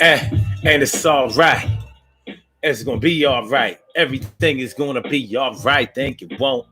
And it's all right. It's gonna be all right. Everything is gonna be all right. Think it won't.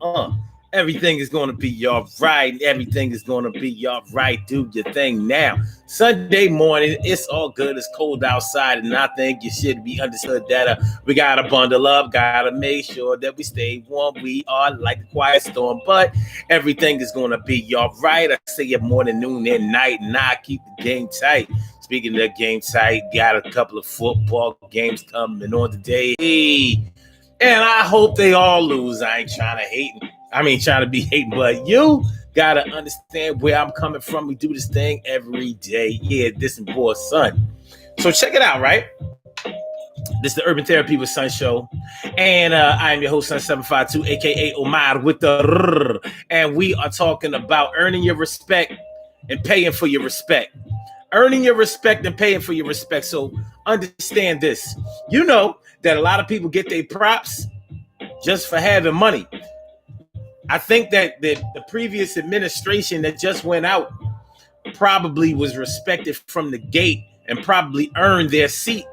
Everything is gonna be all right. Everything is gonna be all right. Do your thing now. Sunday morning, it's all good. It's cold outside, and I think you should be understood that we gotta bundle up, gotta make sure that we stay warm. We are like the quiet storm, but everything is gonna be all right. I say it morning, noon, and night, and I keep the game tight. Speaking of game tight, got a couple of football games coming on today. Hey, and I hope they all lose. I ain't trying to hate. I mean, trying to be hating, but you gotta understand where I'm coming from. We do this thing every day. Yeah, this is boy son. So check it out, right? This is the Urban Therapy with Sun show. And I am your host, Sun752, aka Omar with the R. And we are talking about earning your respect and paying for your respect. Earning your respect and paying for your respect. So understand this. You know that a lot of people get their props just for having money. I think that the previous administration that just went out probably was respected from the gate and probably earned their seat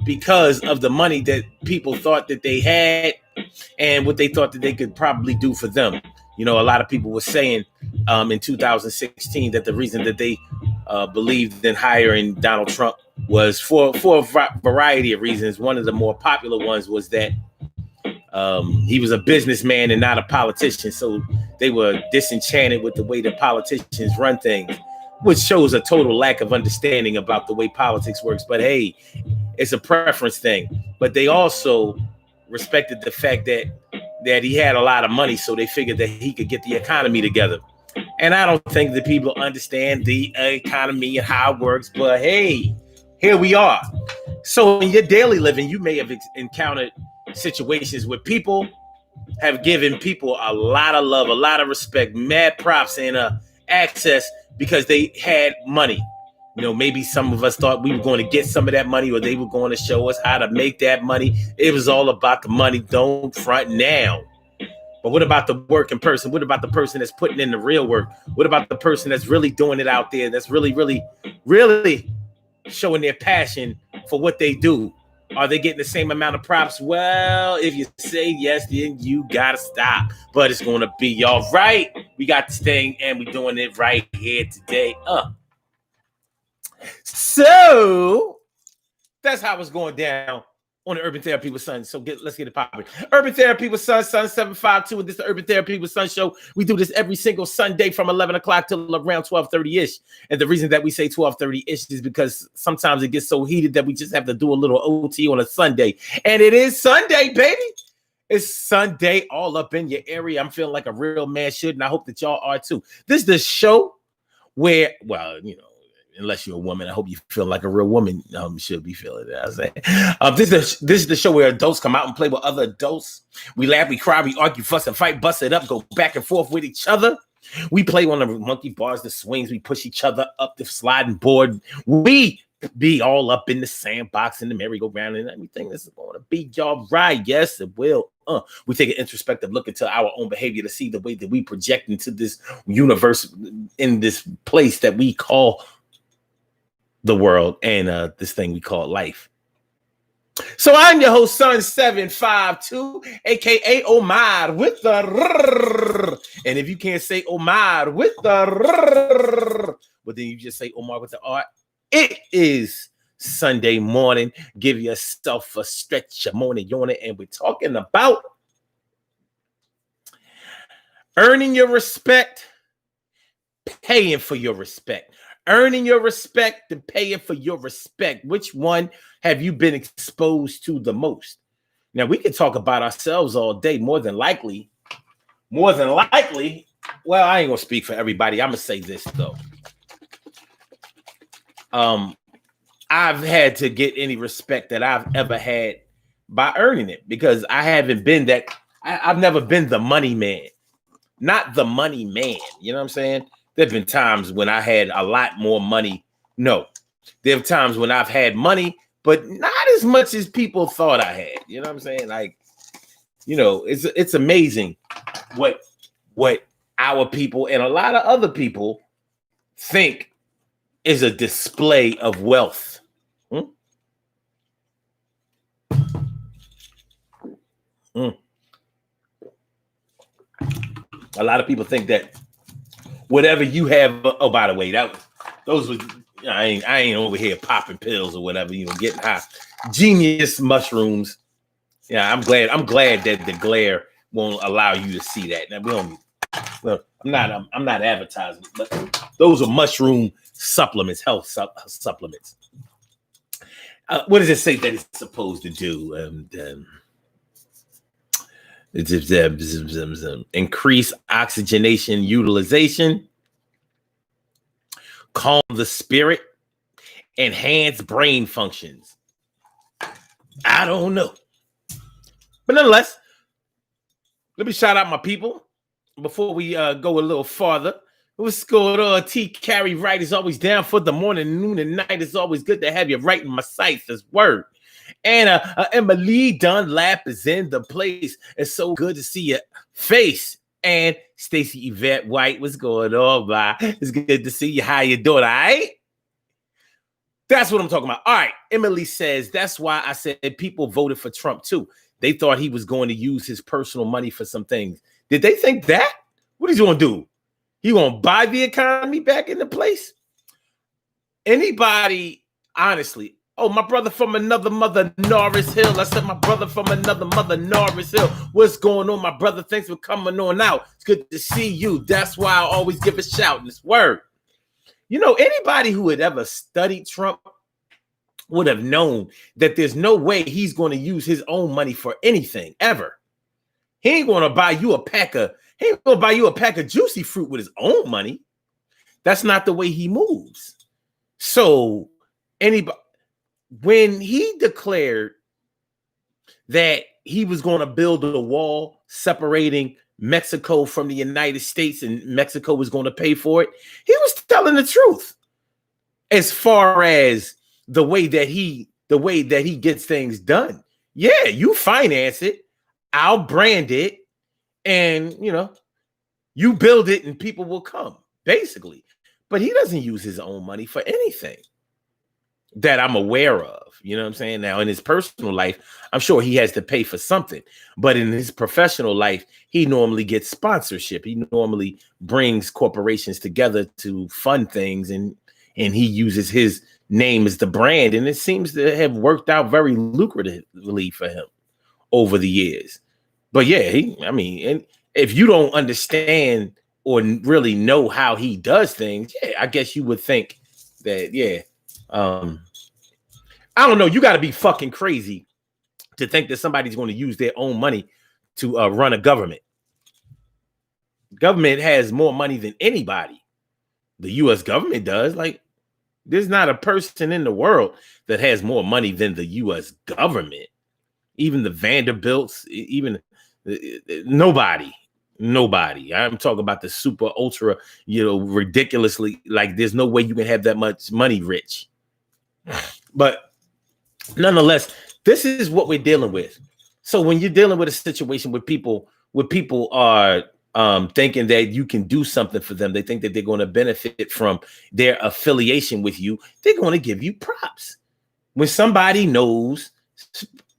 because of the money that people thought that they had and what they thought that they could probably do for them. You know, a lot of people were saying in 2016 that the reason that they believed in hiring Donald Trump was for a variety of reasons. One of the more popular ones was that he was a businessman and not a politician. So they were disenchanted with the way that politicians run things, which shows a total lack of understanding about the way politics works. But hey, it's a preference thing. But they also respected the fact that he had a lot of money, so they figured that he could get the economy together. And I don't think that people understand the economy and how it works. But hey, here we are. So in your daily living, you may have encountered situations where people have given people a lot of love, a lot of respect, mad props, and access because they had money. You know, maybe some of us thought we were going to get some of that money, or they were going to show us how to make that money. It was all about the money. Don't front now. But what about the working person? What about the person that's putting in the real work? What about the person that's really doing it out there? That's really, really, really showing their passion for what they do. Are they getting the same amount of props? Well, if you say yes, then you gotta stop. But it's gonna be all right. We got this thing and we're doing it right here today. So that's how it's going down on the Urban Therapy with Sun. So let's get it popping. Urban Therapy with Sun, Sun752, and this is the Urban Therapy with Sun show. We do this every single Sunday from 11 o'clock till around 12:30-ish. And the reason that we say 12:30-ish is because sometimes it gets so heated that we just have to do a little OT on a Sunday. And it is Sunday, baby. It's Sunday all up in your area. I'm feeling like a real man should, and I hope that y'all are too. This is the show where, well, you know, unless you're a woman, I hope you feel like a real woman should be feeling it. I say, this is the show where adults come out and play with other adults. We laugh, we cry, we argue, fuss and fight, bust it up, go back and forth with each other. We play on the monkey bars, the swings. We push each other up the sliding board. We be all up in the sandbox and the merry-go-round and everything. This is going to be all right. Yes, it will. We take an introspective look into our own behavior to see the way that we project into this universe, in this place that we call the world, and this thing we call life. So I'm your host, Sun752, aka Omar with the R. And if you can't say Omar with the R, well, then you just say Omar with the R. It is Sunday morning. Give yourself a stretch, a morning yawning, and we're talking about earning your respect, paying for your respect. Earning your respect and paying for your respect. Which one have you been exposed to the most? Now, we can talk about ourselves all day. More than likely, well, I ain't going to speak for everybody. I'm going to say this, though. I've had to get any respect that I've ever had by earning it, because I haven't been that. I've never been the money man. Not the money man. You know what I'm saying? There've been times when I had a lot more money. No, there have times when I've had money, but not as much as people thought I had. You know what I'm saying? Like, you know, it's amazing what our people and a lot of other people think is a display of wealth. A lot of people think that whatever you have. Oh, by the way, those were. I ain't over here popping pills or whatever. Getting high. Genius mushrooms. Yeah, I'm glad that the glare won't allow you to see that. Now we don't. Well, I'm not advertising, but those are mushroom supplements, health supplements. What does it say that it's supposed to do? Increase oxygenation utilization, calm the spirit, enhance brain functions. I don't know. But nonetheless, let me shout out my people before we go a little farther. What's going on? T. Carey Wright is always down for the morning, noon, and night. It's always good to have you right in my sights. That's word. And Emily Dunlap is in the place. It's so good to see your face. And Stacey Yvette White, what's going on, bye? It's good to see you. How you doing, all right? That's what I'm talking about. All right. Emily says, that's why I said people voted for Trump, too. They thought he was going to use his personal money for some things. Did they think that? What is he going to do? He going to buy the economy back into place? Anybody, honestly, oh, my brother from another mother, Norris Hill. I said my brother from another mother, Norris Hill. What's going on, my brother? Thanks for coming on out. It's good to see you. That's why I always give a shout in this word. Anybody who had ever studied Trump would have known that there's no way he's going to use his own money for anything ever. He ain't going to buy you a pack of juicy fruit with his own money. That's not the way he moves. So when he declared that he was going to build a wall separating Mexico from the United States and Mexico was going to pay for it, he was telling the truth as far as the way that he gets things done. Yeah, you finance it, I'll brand it, and you build it and people will come, basically. But he doesn't use his own money for anything that I'm aware of. You know what I'm saying? Now, in his personal life, I'm sure he has to pay for something. But in his professional life, he normally gets sponsorship. He normally brings corporations together to fund things, and he uses his name as the brand. And it seems to have worked out very lucratively for him over the years. But yeah, and if you don't understand or really know how he does things, yeah, I guess you would think that, yeah. I don't know. You got to be fucking crazy to think that somebody's going to use their own money to run a government. Government has more money than anybody. The U.S. government does. Like, there's not a person in the world that has more money than the U.S. government. Even the Vanderbilts, even nobody. I'm talking about the super ultra, ridiculously, like there's no way you can have that much money rich. But nonetheless, this is what we're dealing with. So when you're dealing with a situation where people are thinking that you can do something for them, they think that they're going to benefit from their affiliation with you, they're going to give you props. When somebody knows,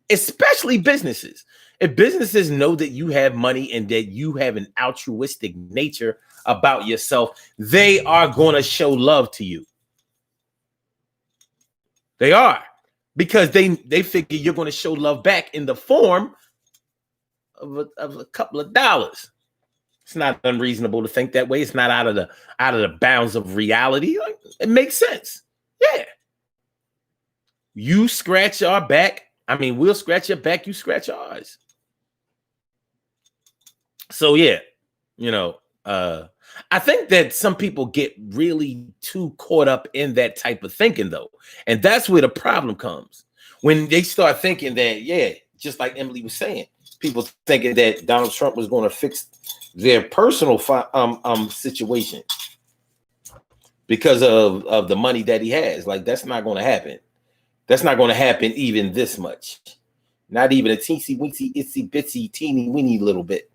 especially businesses, if businesses know that you have money and that you have an altruistic nature about yourself, they are going to show love to you. They are, because they figure you're going to show love back in the form of a couple of dollars. It's not unreasonable to think that way. It's not out of the bounds of reality. It makes sense. Yeah. You scratch our back. I mean, we'll scratch your back. You scratch ours. So yeah, I think that some people get really too caught up in that type of thinking, though. And that's where the problem comes. When they start thinking that, yeah, just like Emily was saying, people thinking that Donald Trump was going to fix their personal situation because of the money that he has. Like, that's not going to happen. That's not going to happen even this much. Not even a teensy weensy, itsy bitsy, teeny weeny little bit.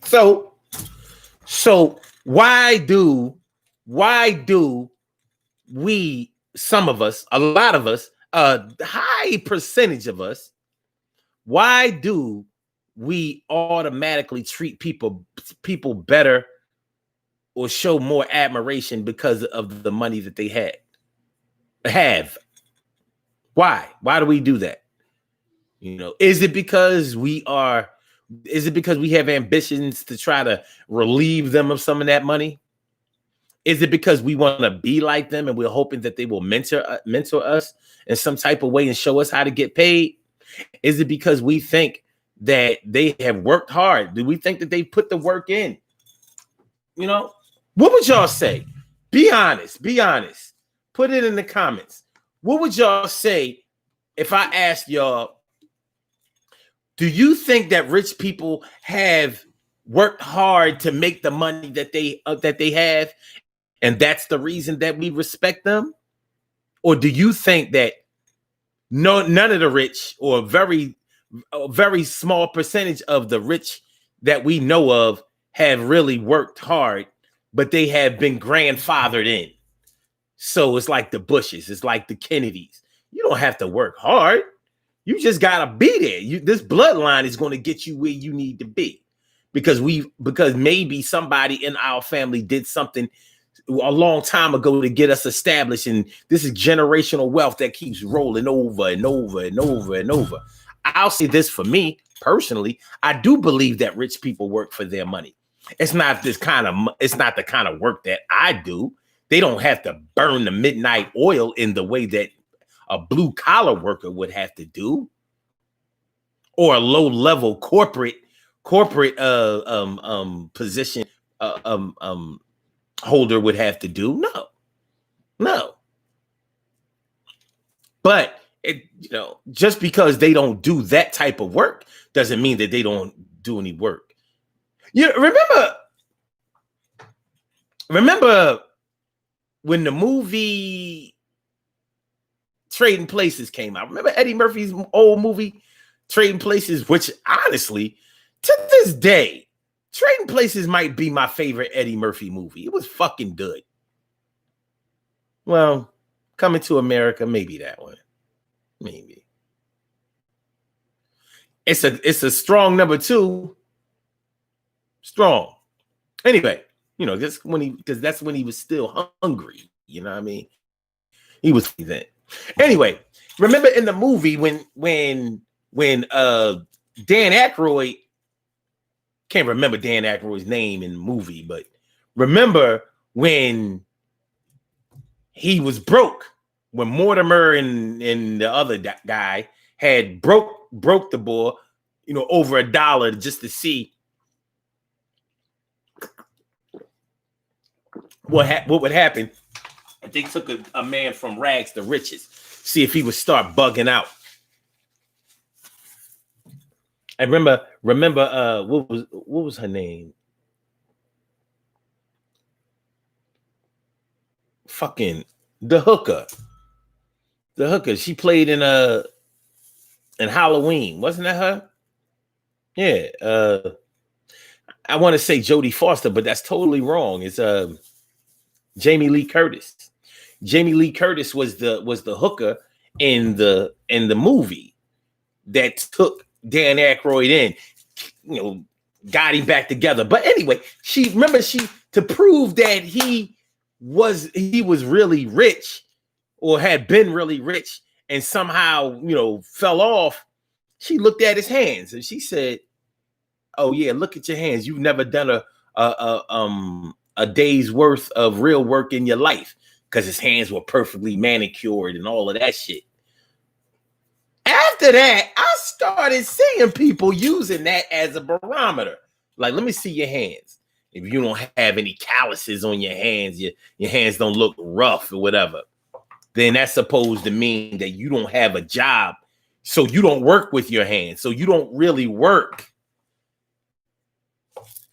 So why do we, some of us, a lot of us, a high percentage of us, why do we automatically treat people better or show more admiration because of the money that they have? Why do we do that? Is it because we have ambitions to try to relieve them of some of that money? Is it because we want to be like them and we're hoping that they will mentor us in some type of way and show us how to get paid? Is it because we think that they have worked hard? Do we think that they put the work in? What would y'all say? Be honest. Put it in the comments. What would y'all say if I asked y'all, do you think that rich people have worked hard to make the money that they have, and that's the reason that we respect them? Or do you think that none of the rich, or a very small percentage of the rich that we know of, have really worked hard, but they have been grandfathered in? So it's like the Bushes, it's like the Kennedys. You don't have to work hard. You just gotta be there. This bloodline is going to get you where you need to be, because maybe somebody in our family did something a long time ago to get us established, and this is generational wealth that keeps rolling over and over and over and over. I'll say this, for me personally, I do believe that rich people work for their money. It's not the kind of work that I do. They don't have to burn the midnight oil in the way that a blue collar worker would have to do, or a low level corporate position holder would have to do. No. But just because they don't do that type of work doesn't mean that they don't do any work. Remember when the movie Trading Places came out? Remember Eddie Murphy's old movie Trading Places, which honestly, to this day, Trading Places might be my favorite Eddie Murphy movie. It was fucking good. Well, Coming to America, maybe that one. Maybe. It's a strong number 2. Strong. Anyway, that's when he was still hungry. You know what I mean? He was then. Anyway, remember in the movie when Dan Aykroyd, can't remember Dan Aykroyd's name in the movie, but remember when he was broke, when Mortimer and the other guy had broke the boy, over $1 just to see what would happen if they took a man from rags to riches, see if he would start bugging out. I remember what was her name? Fucking the hooker. She played in Halloween. Wasn't that her? Yeah. I want to say Jodie Foster, but that's totally wrong. It's Jamie Lee Curtis. Jamie Lee Curtis was the hooker in the movie that took Dan Aykroyd in, got him back together. But anyway, to prove that he was really rich, or had been really rich, and somehow fell off, she looked at his hands and she said, "Oh yeah, look at your hands. You've never done a day's worth of real work in your life," because his hands were perfectly manicured and all of that shit. After that, I started seeing people using that as a barometer. Like, let me see your hands. If you don't have any calluses on your hands, your hands don't look rough or whatever, then that's supposed to mean that you don't have a job. So you don't work with your hands. So you don't really work.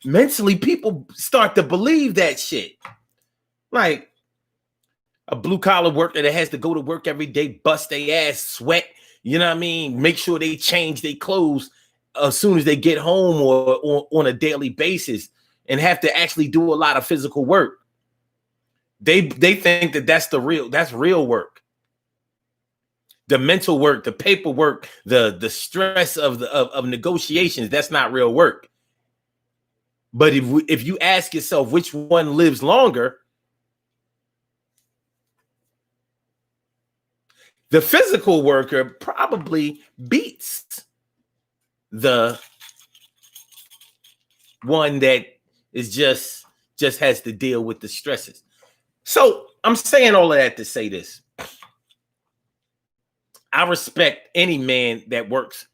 Mentally, people start to believe that shit. Like a blue collar worker that has to go to work every day, bust their ass, sweat, you know what I mean? Make sure they change their clothes as soon as they get home, or on a daily basis, and have to actually do a lot of physical work. They think that that's real work. the mental work, the paperwork, the stress of negotiations, that's not real work. But if you ask yourself which one lives longer, the physical worker probably beats the one that is just has to deal with the stresses. So I'm saying all of that to say this. I respect any man that works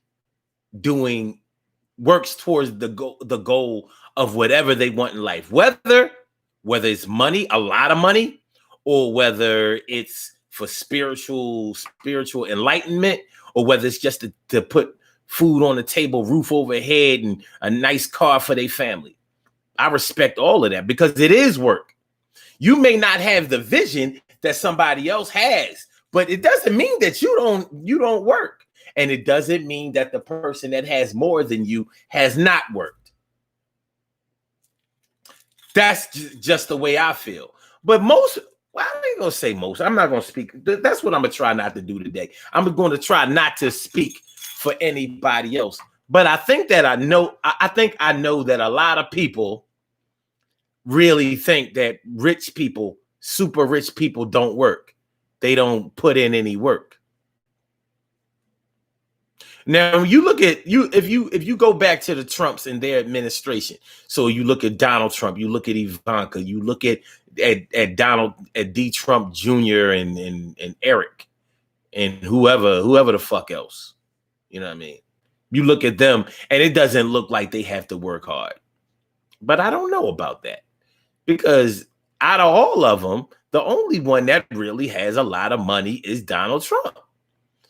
towards the goal of whatever they want in life, whether it's money, a lot of money, or whether it's for spiritual enlightenment, or whether it's just to put food on the table, roof overhead, and a nice car for their family. I respect all of that because it is work. You may not have the vision that somebody else has, but it doesn't mean that you don't work. And it doesn't mean that the person that has more than you has not worked. That's just the way I feel. But most, well, I ain't gonna say most. I'm not gonna speak. That's what I'm gonna try not to do today. I'm going to try not to speak for anybody else. But I think that I know that a lot of people really think that rich people, super rich people, don't work. They don't put in any work. Now, you look at if you go back to the Trumps and their administration. So you look at Donald Trump, you look at Ivanka, you look at D. Trump Jr. and Eric and whoever the fuck else. You know what I mean? You look at them and it doesn't look like they have to work hard. But I don't know about that. Because out of all of them, the only one that really has a lot of money is Donald Trump.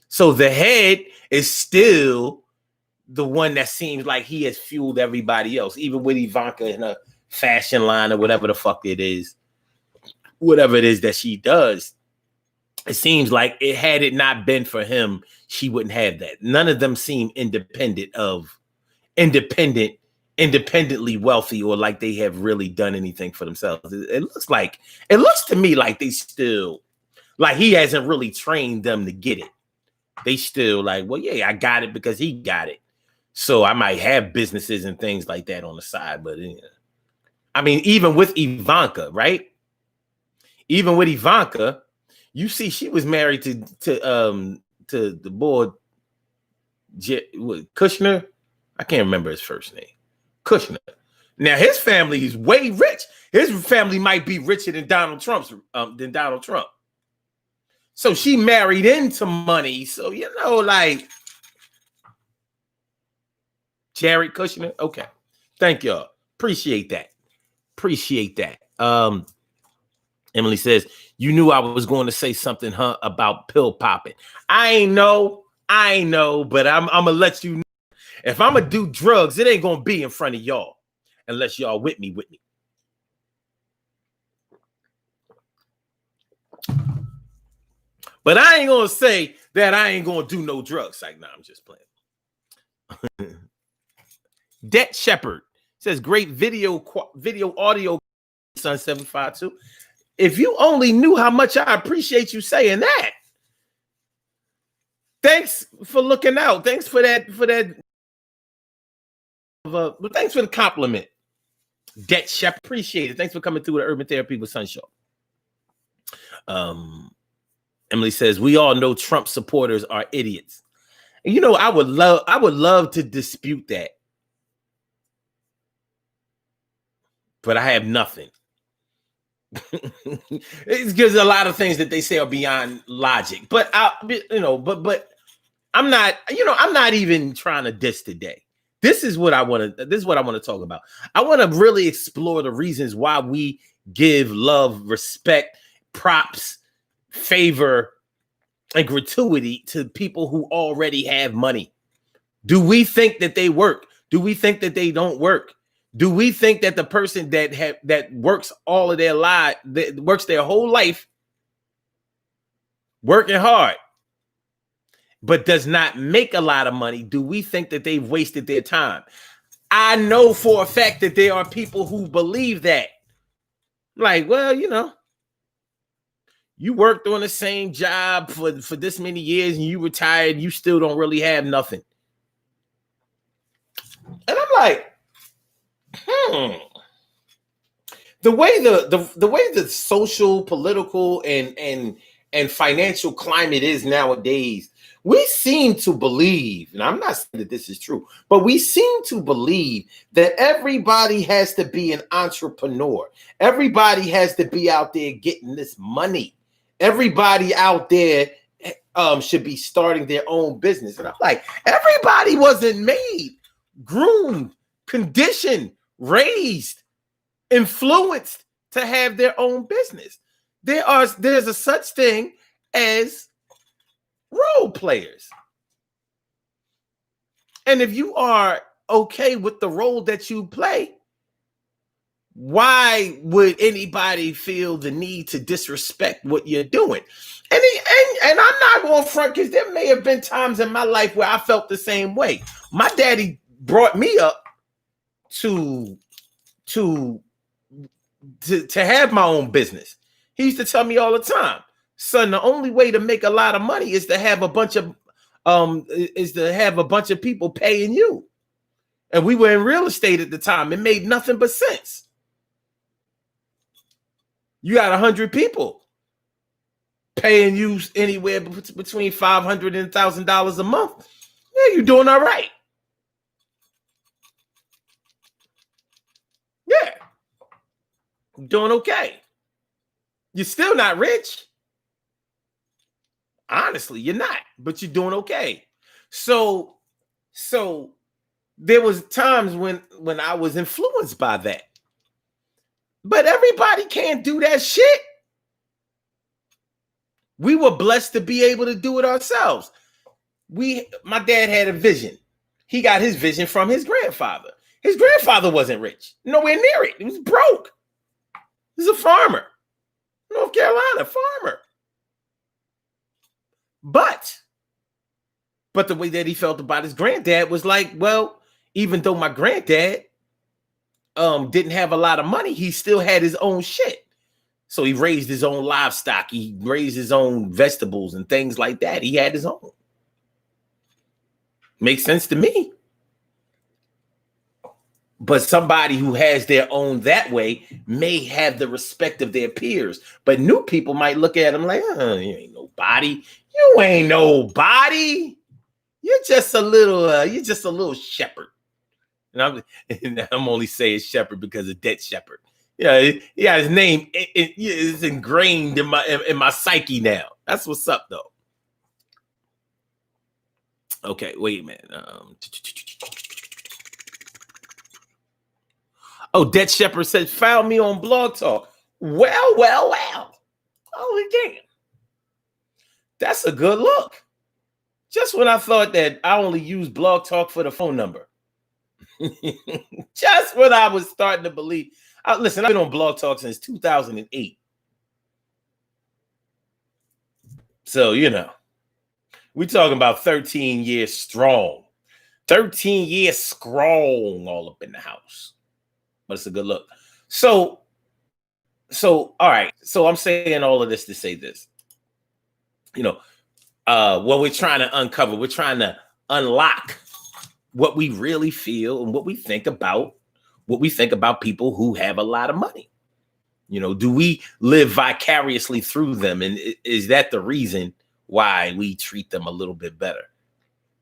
So the head is still the one that seems like he has fueled everybody else, even with Ivanka in a fashion line or whatever the fuck it is, whatever it is that she does. It seems like had it not been for him, she wouldn't have that. None of them seem independently wealthy or like they have really done anything for themselves. It looks to me like they still, like he hasn't really trained them to get it. They still like, well, yeah, I got it because he got it. So I might have businesses and things like that on the side. But I mean, even with Ivanka, right? Even with Ivanka, you see, she was married to the boy Kushner. I can't remember his first name. Kushner. Now his family is way rich. His family might be richer than Donald Trump. So she married into money. So like Jared Kushner. Okay, thank y'all. Appreciate that. Emily says, "You knew I was going to say something, huh? About pill popping. I know, but I'm gonna let you know. If I'm gonna do drugs, it ain't gonna be in front of y'all unless y'all with me. But I ain't gonna say that I ain't gonna do no drugs. Like, nah, I'm just playing." Det Shepherd says, "Great video audio, Sun 752. If you only knew how much I appreciate you saying that. Thanks for looking out. Thanks for that. Thanks for the compliment. Det Shepherd, appreciate it. Thanks for coming through the Urban Therapy with Sun Show." Emily says, "We all know Trump supporters are idiots." And I would love to dispute that. But I have nothing. It's because a lot of things that they say are beyond logic. But I'm not, I'm not even trying to diss today. This is what I want to talk about. I want to really explore the reasons why we give love, respect, props, favor, and gratuity to people who already have money. Do we think that they work? Do we think that they don't work? Do we think that the person that works all of their life, that works their whole life, working hard, but does not make a lot of money, do we think that they've wasted their time? I know for a fact that there are people who believe that. Like, well, You worked on the same job for this many years and you retired, you still don't really have nothing. And I'm like, the way the social, political, and financial climate is nowadays, we seem to believe, and I'm not saying that this is true, but we seem to believe that everybody has to be an entrepreneur. Everybody has to be out there getting this money. Everybody out there should be starting their own business. And I'm like, everybody wasn't made, groomed, conditioned, raised, influenced to have their own business. There's a such thing as role players. And if you are okay with the role that you play, why would anybody feel the need to disrespect what you're doing? And I'm not going front, because there may have been times in my life where I felt the same way. My daddy brought me up to have my own business. He used to tell me all the time, son, the only way to make a lot of money is to have a bunch of people paying you. And we were in real estate at the time. It made nothing but sense. You got 100 people paying you anywhere between $500 and $1,000 a month. Yeah, you're doing all right. Yeah. You're doing okay. You're still not rich. Honestly, you're not, but you're doing okay. So there was times when I was influenced by that. But everybody can't do that shit. We were blessed to be able to do it ourselves. My dad had a vision. He got his vision from his grandfather. His grandfather wasn't rich. Nowhere near it. He was broke. He's a farmer. North Carolina, farmer. But the way that he felt about his granddad was like, well, even though my granddad didn't have a lot of money, he still had his own shit. So he raised his own livestock. He raised his own vegetables and things like that. He had his own. Makes sense to me. But somebody who has their own that way may have the respect of their peers. But new people might look at him like, oh, you ain't nobody. You ain't nobody. You're just a little shepherd. And I'm only saying shepherd because of Dead Shepherd. Yeah, his name is ingrained in my psyche now. That's what's up, though. Okay, wait a minute. Dead Shepherd says, found me on Blog Talk. Well. Oh, damn. That's a good look. Just when I thought that I only use Blog Talk for the phone number. Just when I was starting to believe. Listen, I've been on Blog Talk since 2008. So, we're talking about 13 years strong. 13 years strong all up in the house. But it's a good look. So, all right. So I'm saying all of this to say this. What we're trying to uncover, we're trying to unlock what we really feel and what we think about people who have a lot of money. Do we live vicariously through them? And is that the reason why we treat them a little bit better?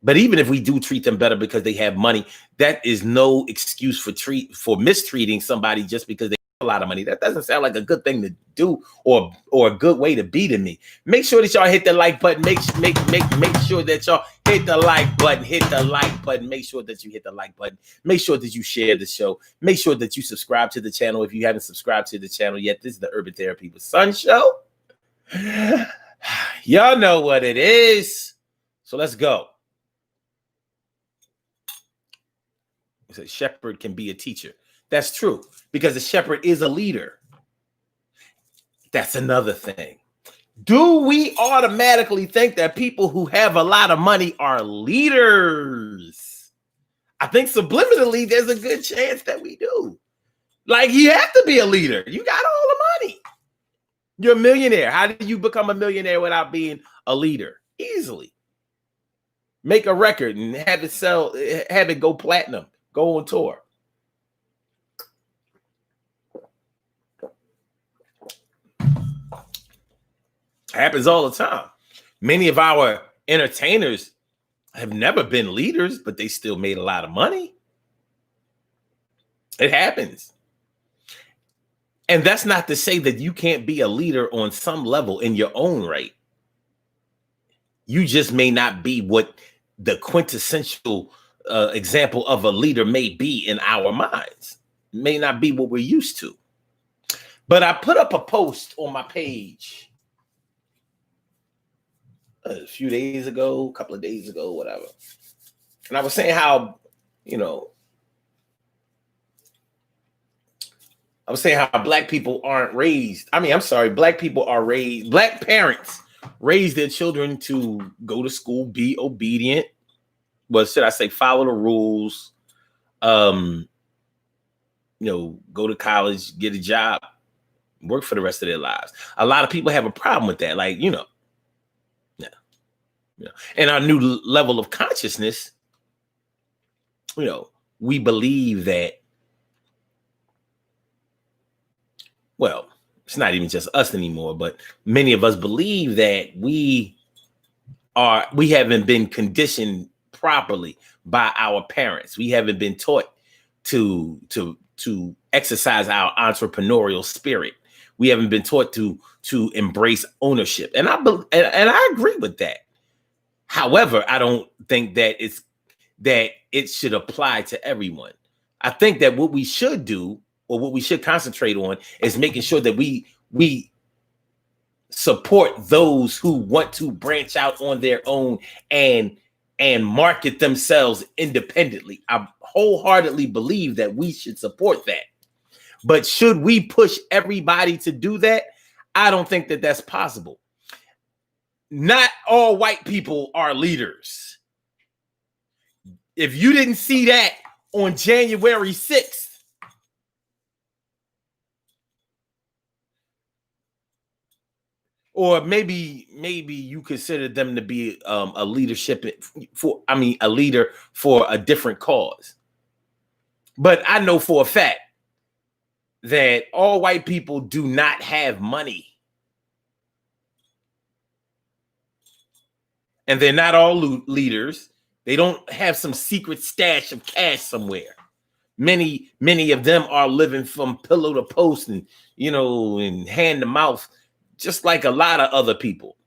But even if we do treat them better because they have money, that is no excuse for mistreating somebody just because they have a lot of money. That doesn't sound like a good thing to do or a good way to be to me. Make sure that y'all hit the like button. Make sure that y'all hit the like button. Hit the like button. Make sure that you hit the like button. Make sure that you share the show. Make sure that you subscribe to the channel if you haven't subscribed to the channel yet. This is the Urban Therapy with Son show. Y'all know what it is. So let's go. A shepherd can be a teacher. That's true, because a shepherd is a leader. That's another thing. Do we automatically think that people who have a lot of money are leaders? I think subliminally there's a good chance that we do. Like, you have to be a leader. You got all the money. You're a millionaire. How do you become a millionaire without being a leader? Easily. Make a record and have it go platinum, go on tour. Happens all the time. Many of our entertainers have never been leaders, but they still made a lot of money. It happens. And that's not to say that you can't be a leader on some level in your own right. You just may not be what the quintessential example of a leader may be in our minds. May not be what we're used to. But I put up a post on my page a few days ago, a couple of days ago, whatever. And I was saying how, I was saying how black people aren't raised. Black parents raise their children to go to school, be obedient. But should I say follow the rules? Go to college, get a job, work for the rest of their lives. A lot of people have a problem with that. Like, and our new level of consciousness, we believe that, well, it's not even just us anymore, but many of us believe that we haven't been conditioned properly by our parents. We haven't been taught to exercise our entrepreneurial spirit. We haven't been taught to embrace ownership. And I agree with that. However, I don't think that it should apply to everyone. I think that what we should do, or what we should concentrate on, is making sure that we support those who want to branch out on their own and market themselves independently. I wholeheartedly believe that we should support that. But should we push everybody to do that? I don't think that that's possible. Not all white people are leaders. If you didn't see that on January 6th, or maybe you consider them to be a leader for a different cause. But I know for a fact that all white people do not have money. And they're not all leaders. They don't have some secret stash of cash somewhere. Many of them are living from pillow to post and, and hand to mouth, just like a lot of other people,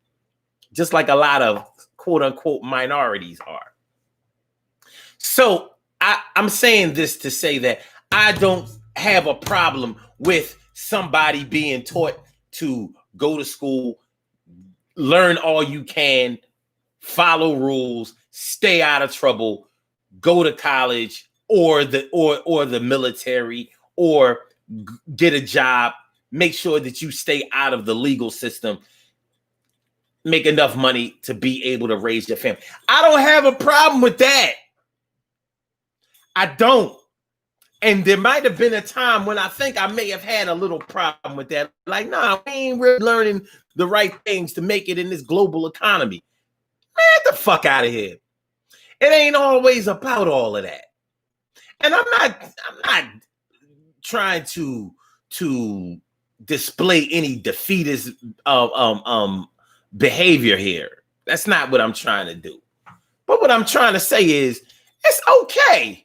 just like a lot of quote unquote minorities are. So I'm saying this to say that I don't have a problem with somebody being taught to go to school, learn all you can, follow rules, stay out of trouble, go to college or the military, or get a job, make sure that you stay out of the legal system, make enough money to be able to raise your family. I don't have a problem with that. I don't. And there might have been a time when I think I may have had a little problem with that. Like, nah, we ain't really learning the right things to make it in this global economy. Man, get the fuck out of here. It ain't always about all of that. And I'm not trying to display any defeatist behavior here. That's not what I'm trying to do. But what I'm trying to say is, it's okay.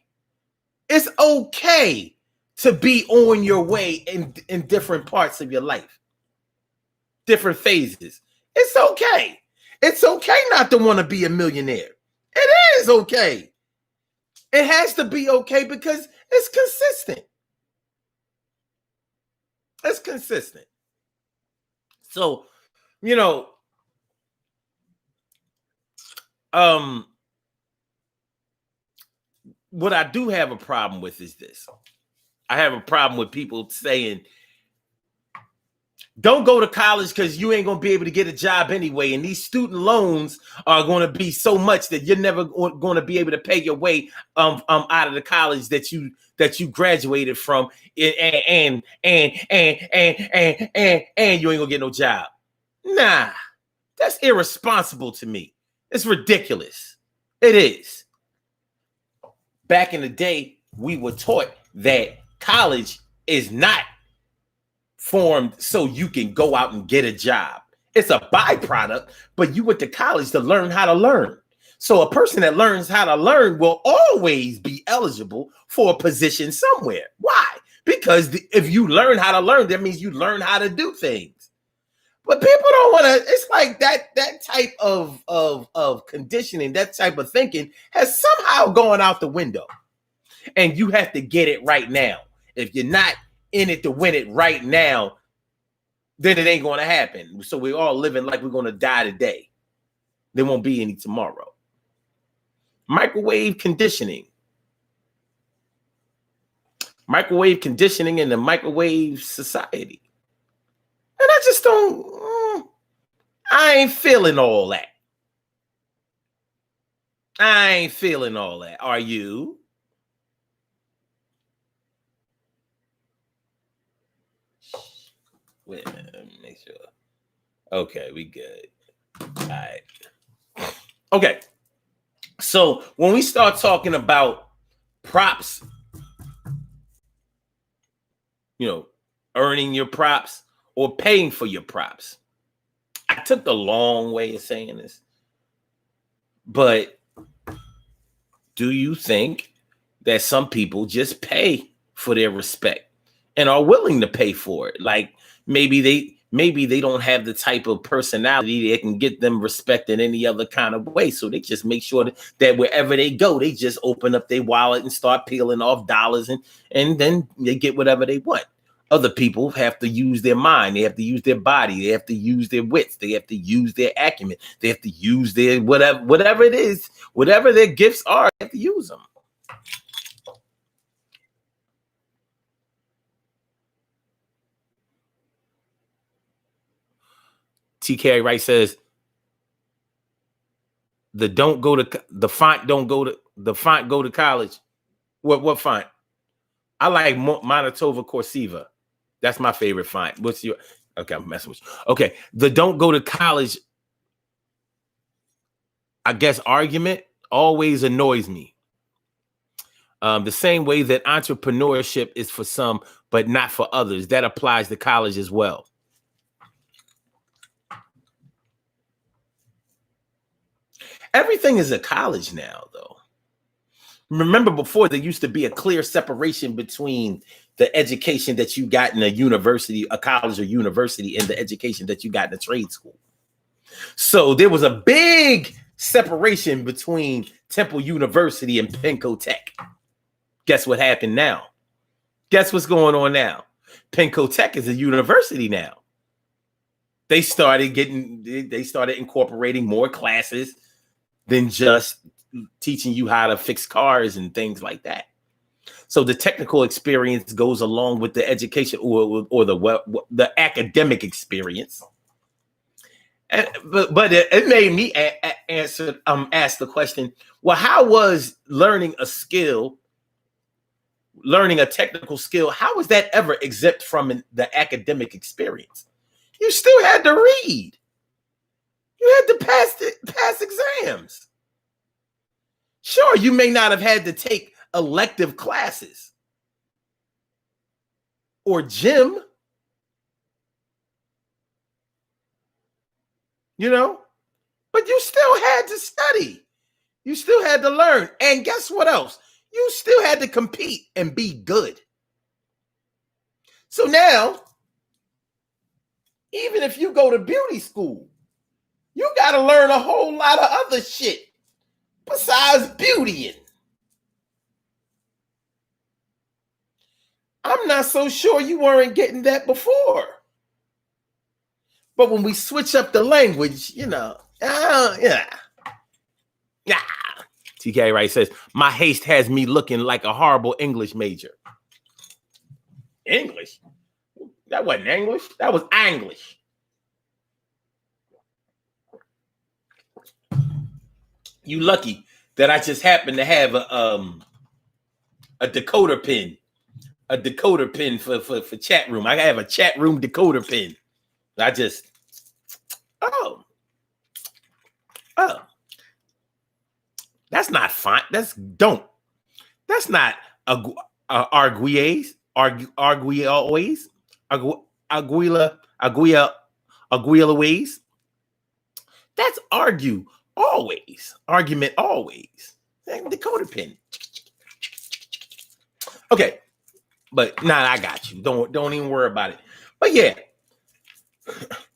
It's okay to be on your way in different parts of your life, different phases. It's okay. It's okay not to want to be a millionaire. It is okay. It has to be okay because it's consistent. It's consistent. So, what I do have a problem with is this. I have a problem with people saying Don't go to college because you ain't going to be able to get a job anyway. And these student loans are going to be so much that you're never going to be able to pay your way out of the college that you graduated from, and you ain't gonna get no job. Nah, that's irresponsible to me. It's ridiculous. It is. Back in the day, we were taught that college is not formed so you can go out and get a job. It's a byproduct, but you went to college to learn how to learn. So a person that learns how to learn will always be eligible for a position somewhere. Why? Because if you learn how to learn, that means you learn how to do things. But people don't want to. It's like that type of conditioning, that type of thinking has somehow gone out the window. And you have to get it right now. If you're not in it to win it right now, then it ain't going to happen. So we're all living like we're going to die today. There won't be any tomorrow. Microwave conditioning in the microwave society. And I just I ain't feeling all that. Are you? Wait a minute, let me make sure. Okay, we good. All right. Okay. So when we start talking about props, earning your props or paying for your props, I took the long way of saying this, but do you think that some people just pay for their respect and are willing to pay for it? Like maybe they don't have the type of personality that can get them respect in any other kind of way. So they just make sure that wherever they go, they just open up their wallet and start peeling off dollars and then they get whatever they want. Other people have to use their mind. They have to use their body. They have to use their wits. They have to use their acumen. They have to use their whatever it is, whatever their gifts are, they have to use them. TK Wright says the font go to college. What font? I like Manitoba Corsiva. That's my favorite font. What's your? Okay, I'm messing with you. Okay, the don't go to college, I guess, argument always annoys me. The same way that entrepreneurship is for some, but not for others. That applies to college as well. Everything is a college now, though. Remember before there used to be a clear separation between the education that you got in a university, a college or university, and the education that you got in a trade school. So there was a big separation between Temple University and Penco Tech. Guess what happened now? Guess what's going on now? Penco Tech is a university now. They started incorporating more classes than just teaching you how to fix cars and things like that. So the technical experience goes along with the education or the academic experience. But it made me ask the question, well, how was learning a technical skill, how was that ever exempt from the academic experience? You still had to read. You had to pass exams. Sure, you may not have had to take elective classes or gym, but you still had to study. You still had to learn. And guess what else? You still had to compete and be good. So now, even if you go to beauty school, you got to learn a whole lot of other shit besides beautying. I'm not so sure you weren't getting that before. But when we switch up the language, yeah. TK Wright says, my haste has me looking like a horrible English major. English? That wasn't English. That was Anglish. You lucky that I just happen to have a decoder pin. A decoder pin for chat room. I have a chat room decoder pin. I just oh. That's not fine. That's not argues. Aguila ways. That's argue always. Argument always. Decoder pin. Okay. But nah, I got you. Don't even worry about it. But yeah.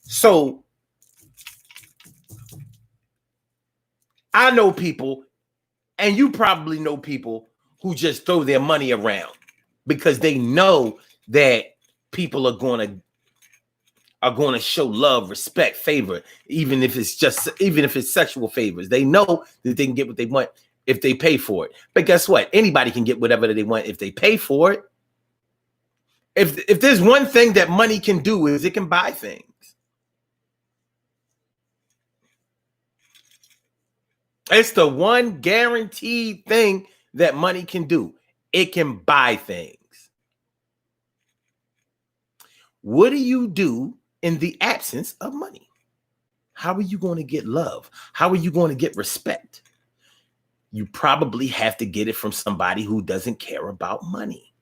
So I know people, and you probably know people who just throw their money around because they know that people are going to show love, respect, favor, even if it's sexual favors. They know that they can get what they want if they pay for it. But guess what? Anybody can get whatever they want if they pay for it. If there's one thing that money can do is it can buy things. It's the one guaranteed thing that money can do. It can buy things. What do you do in the absence of money? How are you going to get love? How are you going to get respect? You probably have to get it from somebody who doesn't care about money.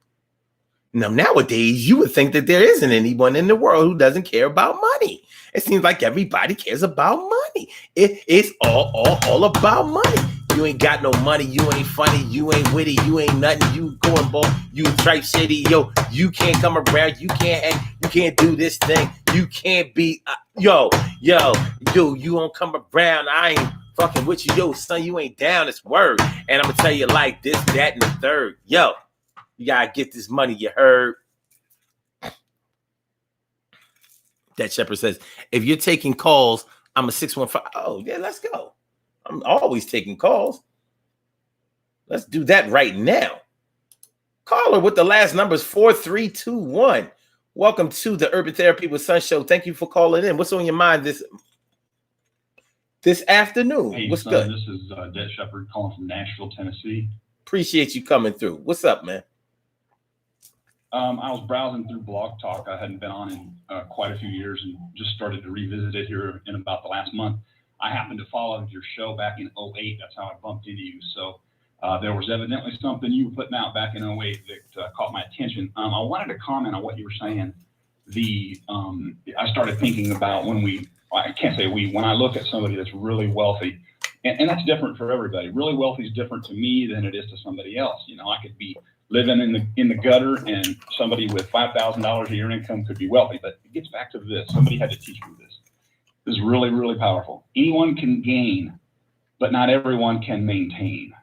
Now, nowadays, you would think that there isn't anyone in the world who doesn't care about money. It seems like everybody cares about money. It's all about money. You ain't got no money. You ain't funny. You ain't witty. You ain't nothing. You going ball. You tripe shitty. Yo, you can't come around. You can't hang. You can't do this thing. You can't be. Dude, you won't come around. I ain't fucking with you. Yo, son, you ain't down. It's word. And I'm going to tell you like this, that, and the third. Yo. You gotta get this money, you heard? That Shepherd says, if you're taking calls, I'm a 615. Oh, yeah, let's go. I'm always taking calls. Let's do that right now. Caller with the last number is 4321. Welcome to the Urban Therapy with Sun Show. Thank you for calling in. What's on your mind this afternoon? Hey, what's son, good? This is Det Shepherd calling from Nashville, Tennessee. Appreciate you coming through. What's up, man? I was browsing through Blog Talk. I hadn't been on in quite a few years and just started to revisit it here in about the last month. I happened to follow your show back in 2008. That's how I bumped into you. So there was evidently something you were putting out back in 2008 that caught my attention. I wanted to comment on what you were saying. I started thinking about when I look at somebody that's really wealthy, and that's different for everybody. Really wealthy is different to me than it is to somebody else. You know, I could be living in the gutter, and somebody with $5,000 a year income could be wealthy. But it gets back to this. Somebody had to teach me this. This is really, really powerful. Anyone can gain, but not everyone can maintain.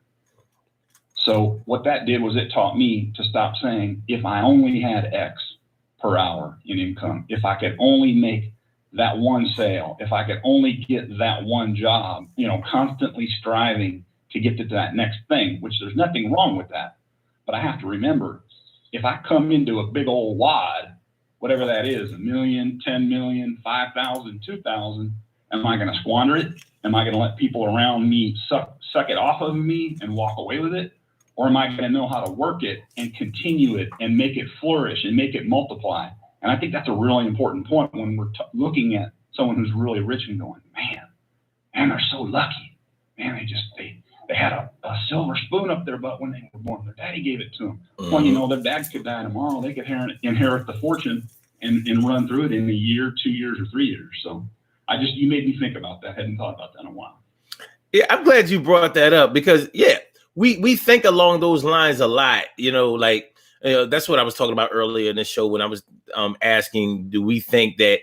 So what that did was it taught me to stop saying, if I only had X per hour in income, if I could only make that one sale, if I could only get that one job, constantly striving to get to that next thing, which there's nothing wrong with that. But I have to remember, if I come into a big old wad, whatever that is, 1 million, 10 million, 5,000, 2,000, am I going to squander it? Am I going to let people around me suck it off of me and walk away with it? Or am I going to know how to work it and continue it and make it flourish and make it multiply? And I think that's a really important point when we're looking at someone who's really rich and going, man, they're so lucky. Man, they had a silver spoon up their butt when they were born. Their daddy gave it to them. Mm-hmm. Well, their dad could die tomorrow. They could inherit the fortune and run through it in a year, 2 years, or 3 years. So you made me think about that. I hadn't thought about that in a while. Yeah, I'm glad you brought that up because, we think along those lines a lot. That's what I was talking about earlier in the show when I was asking, do we think that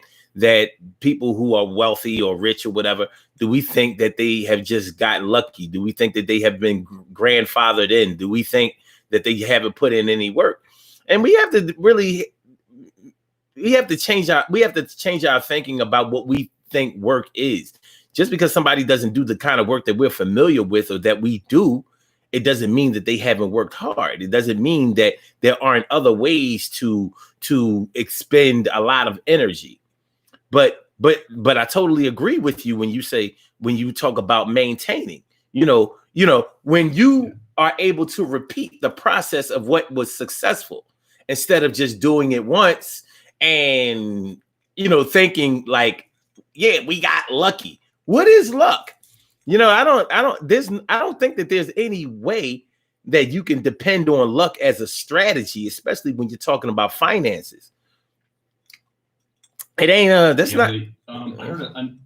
people who are wealthy or rich or whatever, do we think that they have just gotten lucky? Do we think that they have been grandfathered in? Do we think that they haven't put in any work? And we have to change our thinking about what we think work is. Just because somebody doesn't do the kind of work that we're familiar with or that we do, it doesn't mean that they haven't worked hard. It doesn't mean that there aren't other ways to expend a lot of energy. But I totally agree with you when you talk about maintaining. When you are able to repeat the process of what was successful instead of just doing it once and thinking like, yeah, we got lucky. What is luck? I don't think that there's any way that you can depend on luck as a strategy, especially when you're talking about finances. It ain't that's not. I heard I'm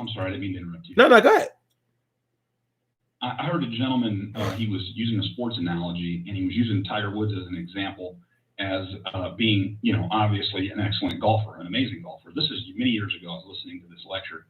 sorry, I didn't mean to interrupt you. No, go ahead. I heard a gentleman, he was using a sports analogy, and he was using Tiger Woods as an example as being, obviously an excellent golfer, an amazing golfer. This is many years ago. I was listening to this lecture,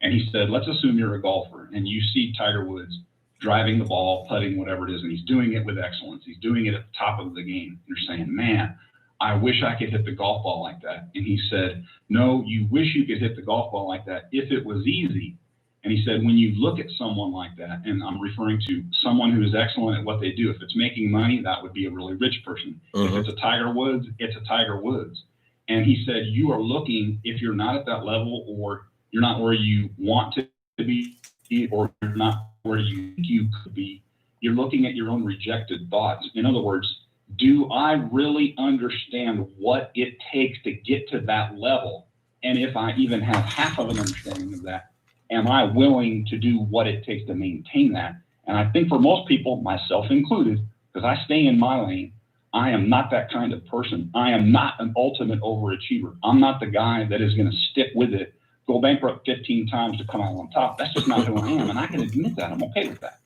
and he said, let's assume you're a golfer, and you see Tiger Woods driving the ball, putting, whatever it is, and he's doing it with excellence. He's doing it at the top of the game. You're saying, man, I wish I could hit the golf ball like that. And he said, no, you wish you could hit the golf ball like that if it was easy. And he said, when you look at someone like that, and I'm referring to someone who is excellent at what they do, if it's making money, that would be a really rich person. If it's a Tiger Woods, it's a Tiger Woods. And he said, you are looking, if you're not at that level, or you're not where you want to be, or you're not where you think you could be, you're looking at your own rejected thoughts. In other words, do I really understand what it takes to get to that level? And if I even have half of an understanding of that, am I willing to do what it takes to maintain that? And I think for most people, myself included, because I stay in my lane, I am not that kind of person. I am not an ultimate overachiever. I'm not the guy that is going to stick with it, go bankrupt 15 times to come out on top. That's just not who I am. And I can admit that. I'm okay with that.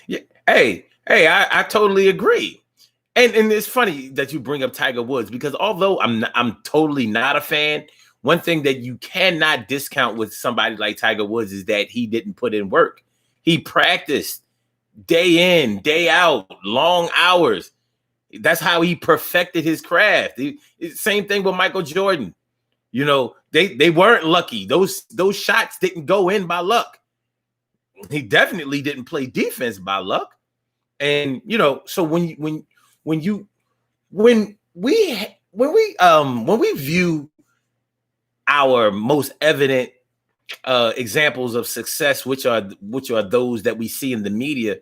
Yeah. Hey, I totally agree. And it's funny that you bring up Tiger Woods, because although I'm totally not a fan, one thing that you cannot discount with somebody like Tiger Woods is that he didn't put in work. He practiced day in, day out, long hours. That's how he perfected his craft. Same thing with Michael Jordan. They weren't lucky. Those shots didn't go in by luck. He definitely didn't play defense by luck. And so when we view our most evident examples of success, which are those that we see in the media,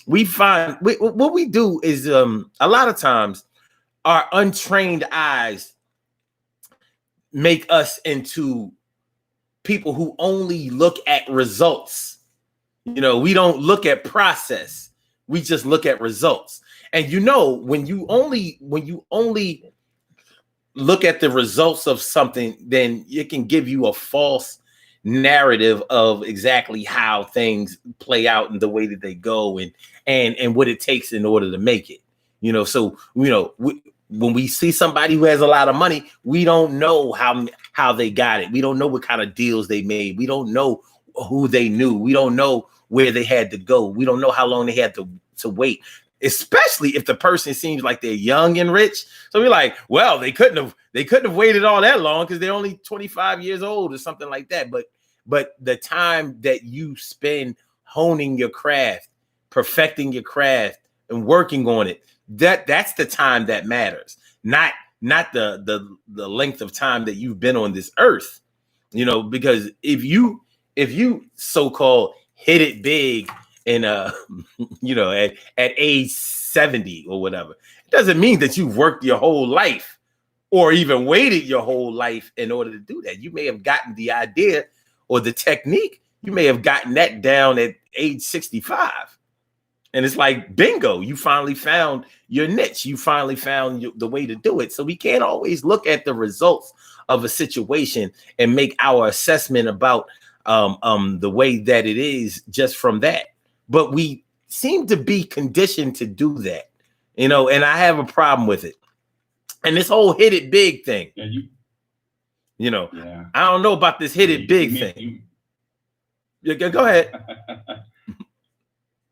we find what we do is a lot of times our untrained eyes make us into people who only look at results. We don't look at process. We just look at results. And when you only look at the results of something, then it can give you a false narrative of exactly how things play out and the way that they go and what it takes in order to make it. So when we see somebody who has a lot of money, we don't know how they got it. We don't know what kind of deals they made. We don't know who they knew. We don't know where they had to go. We don't know how long they had to wait, especially if the person seems like they're young and rich. So we're like, well, they couldn't have waited all that long because they're only 25 years old or something like that. But the time that you spend honing your craft, perfecting your craft, and working on it, that's the time that matters, not the length of time that you've been on this earth. Because if you so-called hit it big in at age 70 or whatever, it doesn't mean that you've worked your whole life or even waited your whole life in order to do that. You may have gotten the idea or the technique, you may have gotten that down at age 65. And it's like, bingo, you finally found your niche. You finally found the way to do it. So we can't always look at the results of a situation and make our assessment about the way that it is just from that. But we seem to be conditioned to do that, and I have a problem with it. And this whole hit it big thing, yeah. I don't know about this hit it big thing. Go ahead.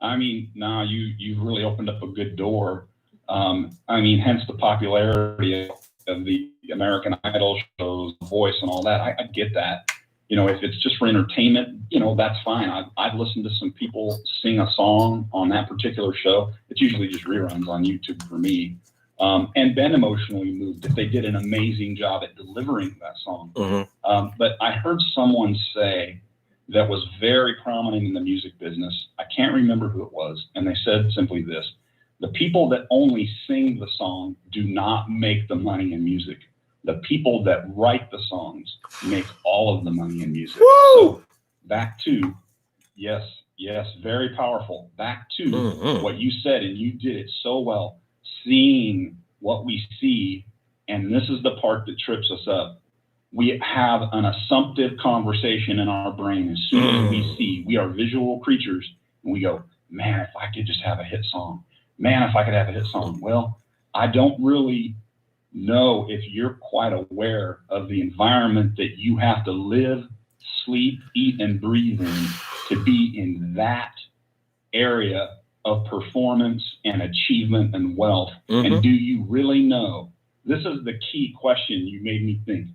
I mean, now you've really opened up a good door. Hence the popularity of the American Idol shows, The Voice, and all that. I get that. if it's just for entertainment, that's fine. I've listened to some people sing a song on that particular show. It's usually just reruns on YouTube for me. And been emotionally moved if they did an amazing job at delivering that song. Mm-hmm. But I heard someone say that was very prominent in the music business. I can't remember who it was. And they said simply this: the people that only sing the song do not make the money in music. The people that write the songs make all of the money in music. Woo! So back to, yes, very powerful. Back to what you said, and you did it so well. Seeing what we see, and this is the part that trips us up. We have an assumptive conversation in our brain as soon as we see. We are visual creatures, and we go, man, if I could just have a hit song. Man, if I could have a hit song. Well, I don't really know if you're quite aware of the environment that you have to live, sleep, eat, and breathe in to be in that area of performance and achievement and wealth. And do you really know? This is the key question you made me think.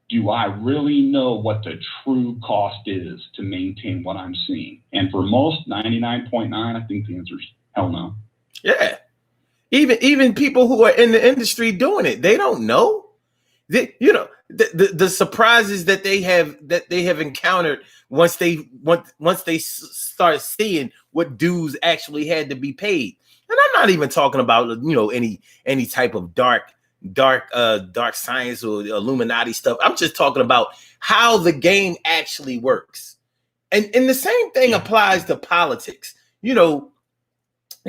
Do I really know what the true cost is to maintain what I'm seeing? And for most, 99.9, I think the answer is hell no. Yeah. Even people who are in the industry doing it, they don't know. The surprises that they have encountered once they start seeing what dues actually had to be paid. And I'm not even talking about any type of dark science or Illuminati stuff. I'm just talking about how the game actually works. And the same thing applies to politics.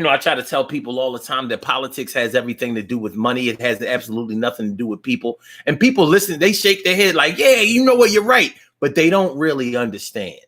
I try to tell people all the time that politics has everything to do with money. It has absolutely nothing to do with people. And people listen, they shake their head like, yeah, you know what, you're right. But they don't really understand.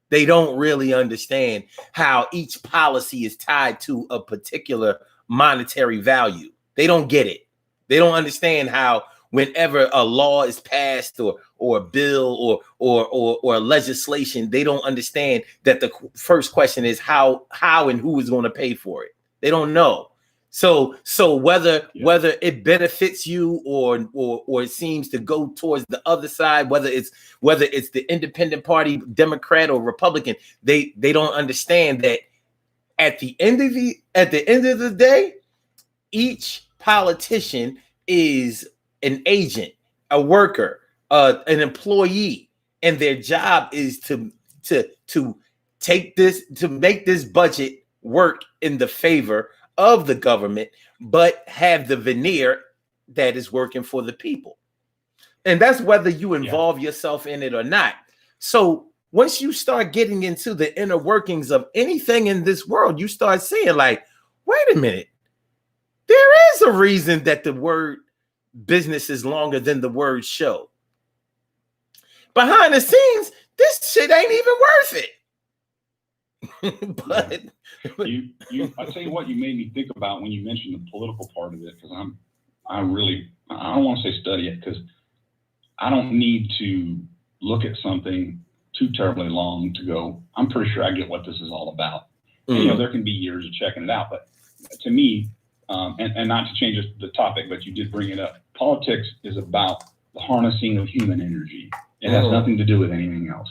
They don't really understand how each policy is tied to a particular monetary value. They don't get it. They don't understand how whenever a law is passed or a bill or legislation, they don't understand that the first question is how and who is going to pay for it. They don't know. So whether it benefits you or it seems to go towards the other side, whether it's the independent party, Democrat or Republican, they don't understand that at the end of the day, each politician is an agent, a worker, an employee, and their job is to make this budget work in the favor of the government, but have the veneer that is working for the people. And that's whether you involve yourself in it or not. So once you start getting into the inner workings of anything in this world, you start seeing like, wait a minute, there is a reason that the word business is longer than the word show. Behind the scenes, this shit ain't even worth it. But I tell you what, you made me think about when you mentioned the political part of it, because I don't want to say study it, because I don't need to look at something too terribly long to go, I'm pretty sure I get what this is all about. And, there can be years of checking it out, but to me, and not to change the topic, but you did bring it up. Politics is about the harnessing of human energy. It has nothing to do with anything else.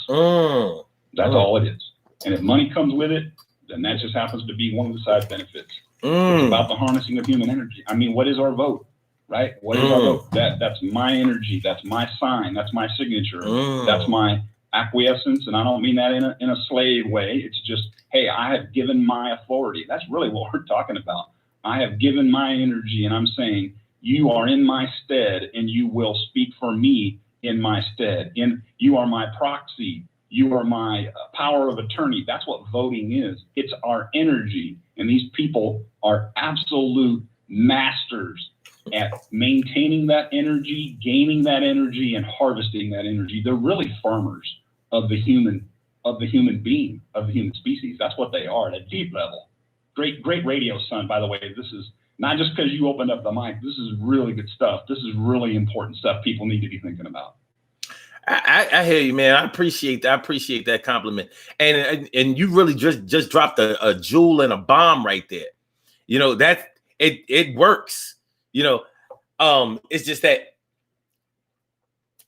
That's all it is. And if money comes with it, then that just happens to be one of the side benefits. It's about the harnessing of human energy. I mean, what is our vote, right? What is our vote? That's my energy. That's my sign. That's my signature. That's my acquiescence. And I don't mean that in a slave way. It's just, hey, I have given my authority. That's really what we're talking about. I have given my energy, and I'm saying, you are in my stead, and you will speak for me in my stead. You are my proxy. You are my power of attorney. That's what voting is. It's our energy. And these people are absolute masters at maintaining that energy, gaining that energy, and harvesting that energy. They're really farmers of the human being, of the human species. That's what they are at a deep level. Great radio, son, by the way. This is not just because you opened up the mic. This is really good stuff. This is really important stuff people need to be thinking about. I hear you, man. I appreciate that compliment. And you really just dropped a jewel and a bomb right there. That it works. It's just that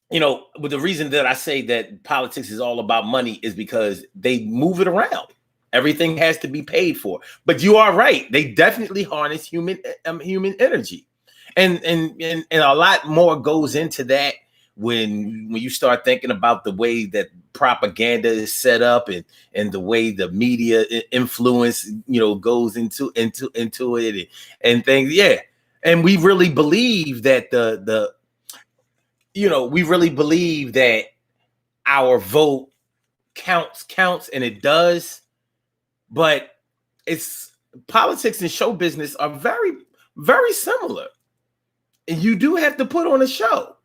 but the reason that I say that politics is all about money is because they move it around. Everything has to be paid for. But you are right. They definitely harness human energy. And a lot more goes into that when you start thinking about the way that propaganda is set up and the way the media influence, goes into it and things. Yeah. And we really believe that we really believe that our vote counts, and it does. But it's politics and show business are very, very similar. And you do have to put on a show.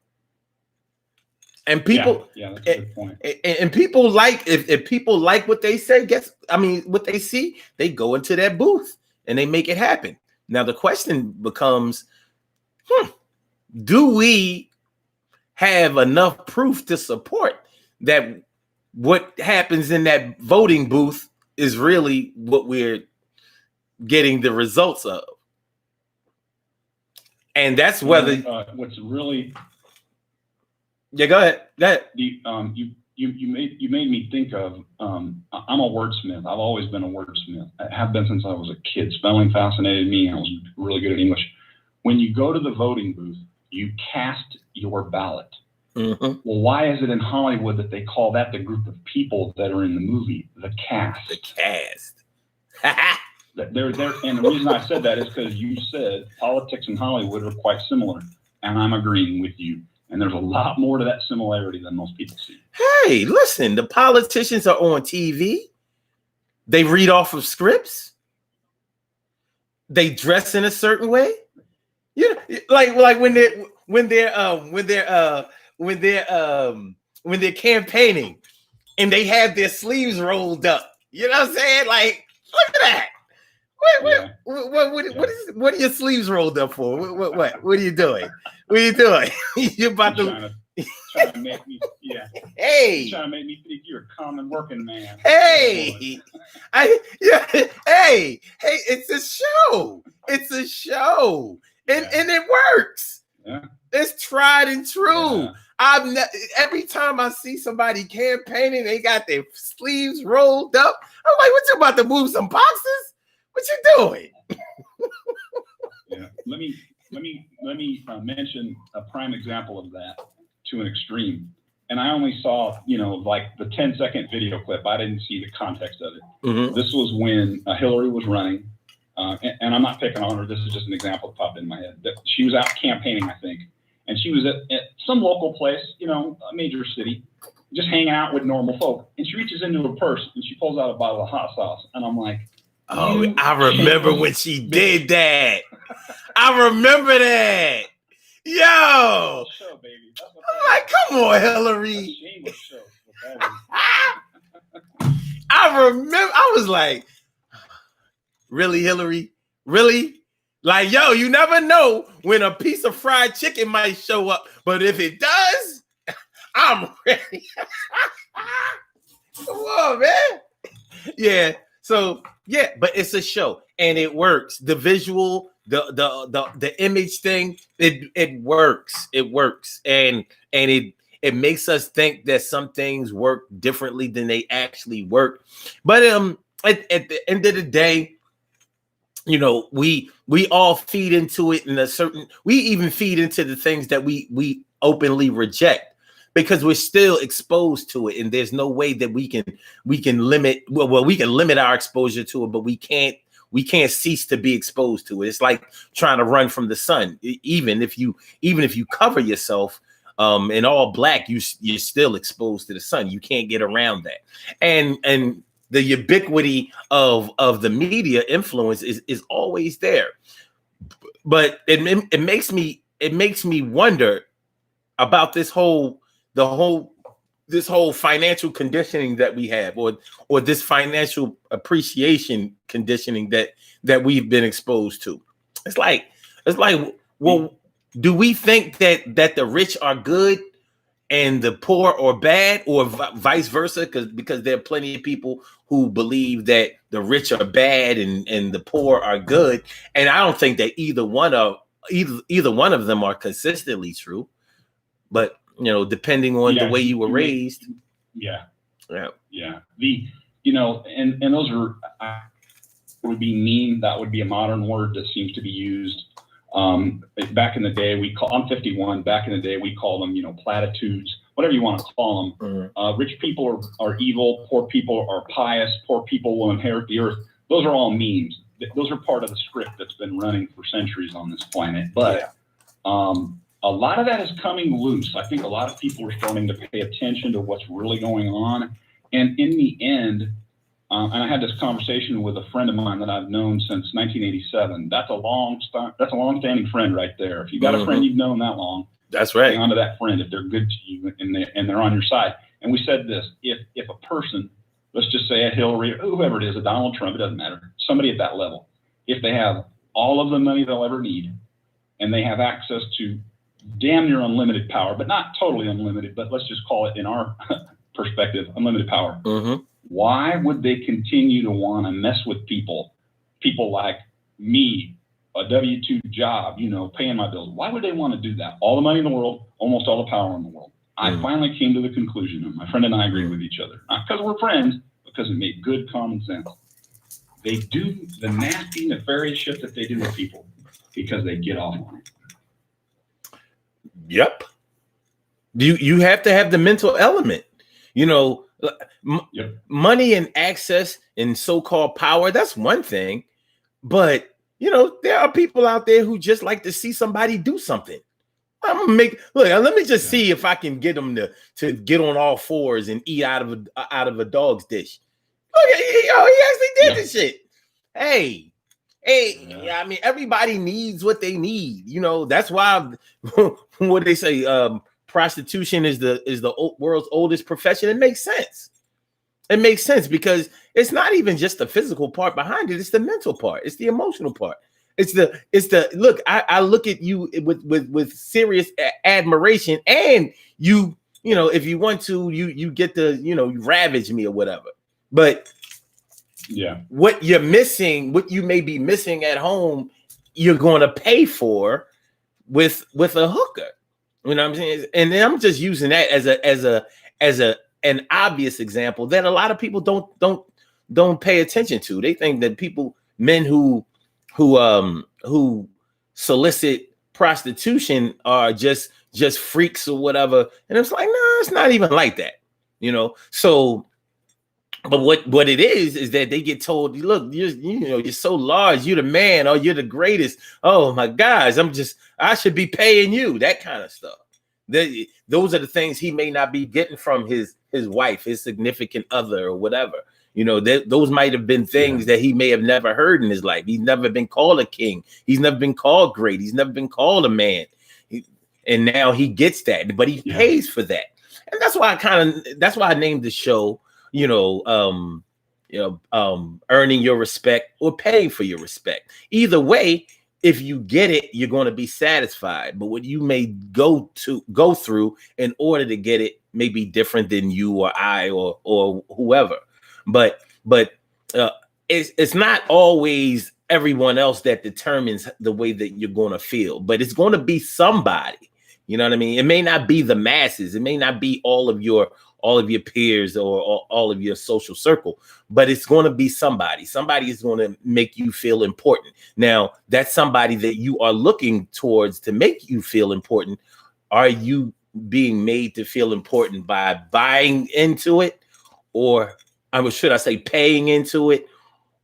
And people, that's a good point. And people like if people like what they say, what they see, they go into that booth and they make it happen. Now the question becomes, do we have enough proof to support that what happens in that voting booth is really what we're getting the results of? And that's whether what's really go ahead. You made me think of I'm a wordsmith. I've always been a wordsmith. I have been since I was a kid. Spelling fascinated me. I was really good at English. When you go to the voting booth, you cast your ballot. Mm-hmm. Well, why is it in Hollywood that they call that the group of people that are in the movie, the cast? The cast. They're there, and the reason I said that is because you said politics in Hollywood are quite similar, and I'm agreeing with you. And there's a lot more to that similarity than most people see. Hey, listen, the politicians are on TV. They read off of scripts. They dress in a certain way. Like when they're campaigning and they have their sleeves rolled up. You know what I'm saying? Like, look at that. What are your sleeves rolled up for? What are you doing? What are you doing? You're about trying to make me, Hey, trying to make me think you're a common working man. Hey, hey, it's a show. It's a show, and it works. Yeah. It's tried and true. Yeah. Every time I see somebody campaigning, they got their sleeves rolled up. I'm like, what, you about to move some boxes? What you doing? Yeah. Let me mention a prime example of that to an extreme. And I only saw, like the 10-second video clip. I didn't see the context of it. Mm-hmm. This was when Hillary was running. And I'm not picking on her. This is just an example that popped in my head. That she was out campaigning, I think. And she was at some local place, a major city, just hanging out with normal folk. And she reaches into her purse and she pulls out a bottle of hot sauce. And I'm like, oh, I remember when she did that. I remember that. Yo. Show, baby. I'm like, come on, Hillary. I remember. I was like, really, Hillary? Really? Like, yo, you never know when a piece of fried chicken might show up. But if it does, I'm ready. Come on, man. Yeah. So, yeah, but it's a show and it works. The visual, the image thing, it works. It works. And it makes us think that some things work differently than they actually work. But at the end of the day, we all feed into it in a certain, we even feed into the things that we openly reject because we're still exposed to it. And there's no way that we can limit, we can limit our exposure to it, but we can't cease to be exposed to it. It's like trying to run from the sun. Even if you cover yourself in all black, you're still exposed to the sun. You can't get around that. And the ubiquity of the media influence is always there. But it makes me wonder about this whole financial conditioning that we have, or this financial appreciation conditioning that we've been exposed to. It's like, well, do we think that the rich are good and the poor are bad, or vice versa? Because there are plenty of people who believe that the rich are bad and the poor are good. And I don't think that either one of them are consistently true. But depending on the way you were raised. Yeah. Yeah. Yeah. And those are, would be mean. That would be a modern word that seems to be used. Back in the day, I'm 51. Back in the day, we call them, platitudes, whatever you want to call them. Rich people are evil. Poor people are pious. Poor people will inherit the earth. Those are all memes. Those are part of the script that's been running for centuries on this planet. But a lot of that is coming loose. I think a lot of people are starting to pay attention to what's really going on. And in the end, and I had this conversation with a friend of mine that I've known since 1987. That's a long-standing friend right there. If you got a friend you've known that long, that's right. Hang on to that friend if they're good to you and they're on your side. And we said this: if a person, let's just say a Hillary, whoever it is, a Donald Trump, it doesn't matter, somebody at that level, if they have all of the money they'll ever need, and they have access to damn near unlimited power, but not totally unlimited, but let's just call it, in our perspective, unlimited power. Why would they continue to want to mess with people like me, a W-2 job, paying my bills? Why would they want to do that? All the money in the world, almost all the power in the world. I finally came to the conclusion, and my friend and I agreed with each other, not because we're friends, because it made good common sense. They do the nasty, nefarious shit that they do with people because they get off on it. Yep. You have to have the mental element, money and access and so-called power. That's one thing, but there are people out there who just like to see somebody do something. I'm gonna let me just see if I can get them to get on all fours and eat out of a dog's dish. Look, he actually did this shit. Hey, I mean, everybody needs what they need. That's why what they say, prostitution is the world's oldest profession. It makes sense. It makes sense because it's not even just the physical part behind it. It's the mental part. It's the emotional part. It's the look. I look at you with serious admiration, and if you want to, you get to you ravage me or whatever. But what you're missing, what you may be missing at home, you're going to pay for with a hooker. You know what I'm saying? And then I'm just using that as an obvious example that a lot of people don't pay attention to. They think that men who solicit prostitution are just freaks or whatever. And it's like, no, it's not even like that. So but what it is that they get told, look, you're so large, you're the man, or you're the greatest. Oh my gosh, I should be paying you, that kind of stuff. Those are the things he may not be getting from his wife, his significant other, or whatever. Those might have been things that he may have never heard in his life. He's never been called a king. He's never been called great. He's never been called a man. And now he gets that, but he pays for that. And that's why I named the show, earning your respect or paying for your respect. Either way, if you get it, you're going to be satisfied. But what you may go through in order to get it may be different than you or I or whoever. But it's not always everyone else that determines the way that you're going to feel. But it's going to be somebody. You know what I mean? It may not be the masses. It may not be all of your peers or all of your social circle, but it's going to be somebody. Somebody is going to make you feel important. Now, that's somebody that you are looking towards to make you feel important. Are you being made to feel important by buying into it, or should I say paying into it,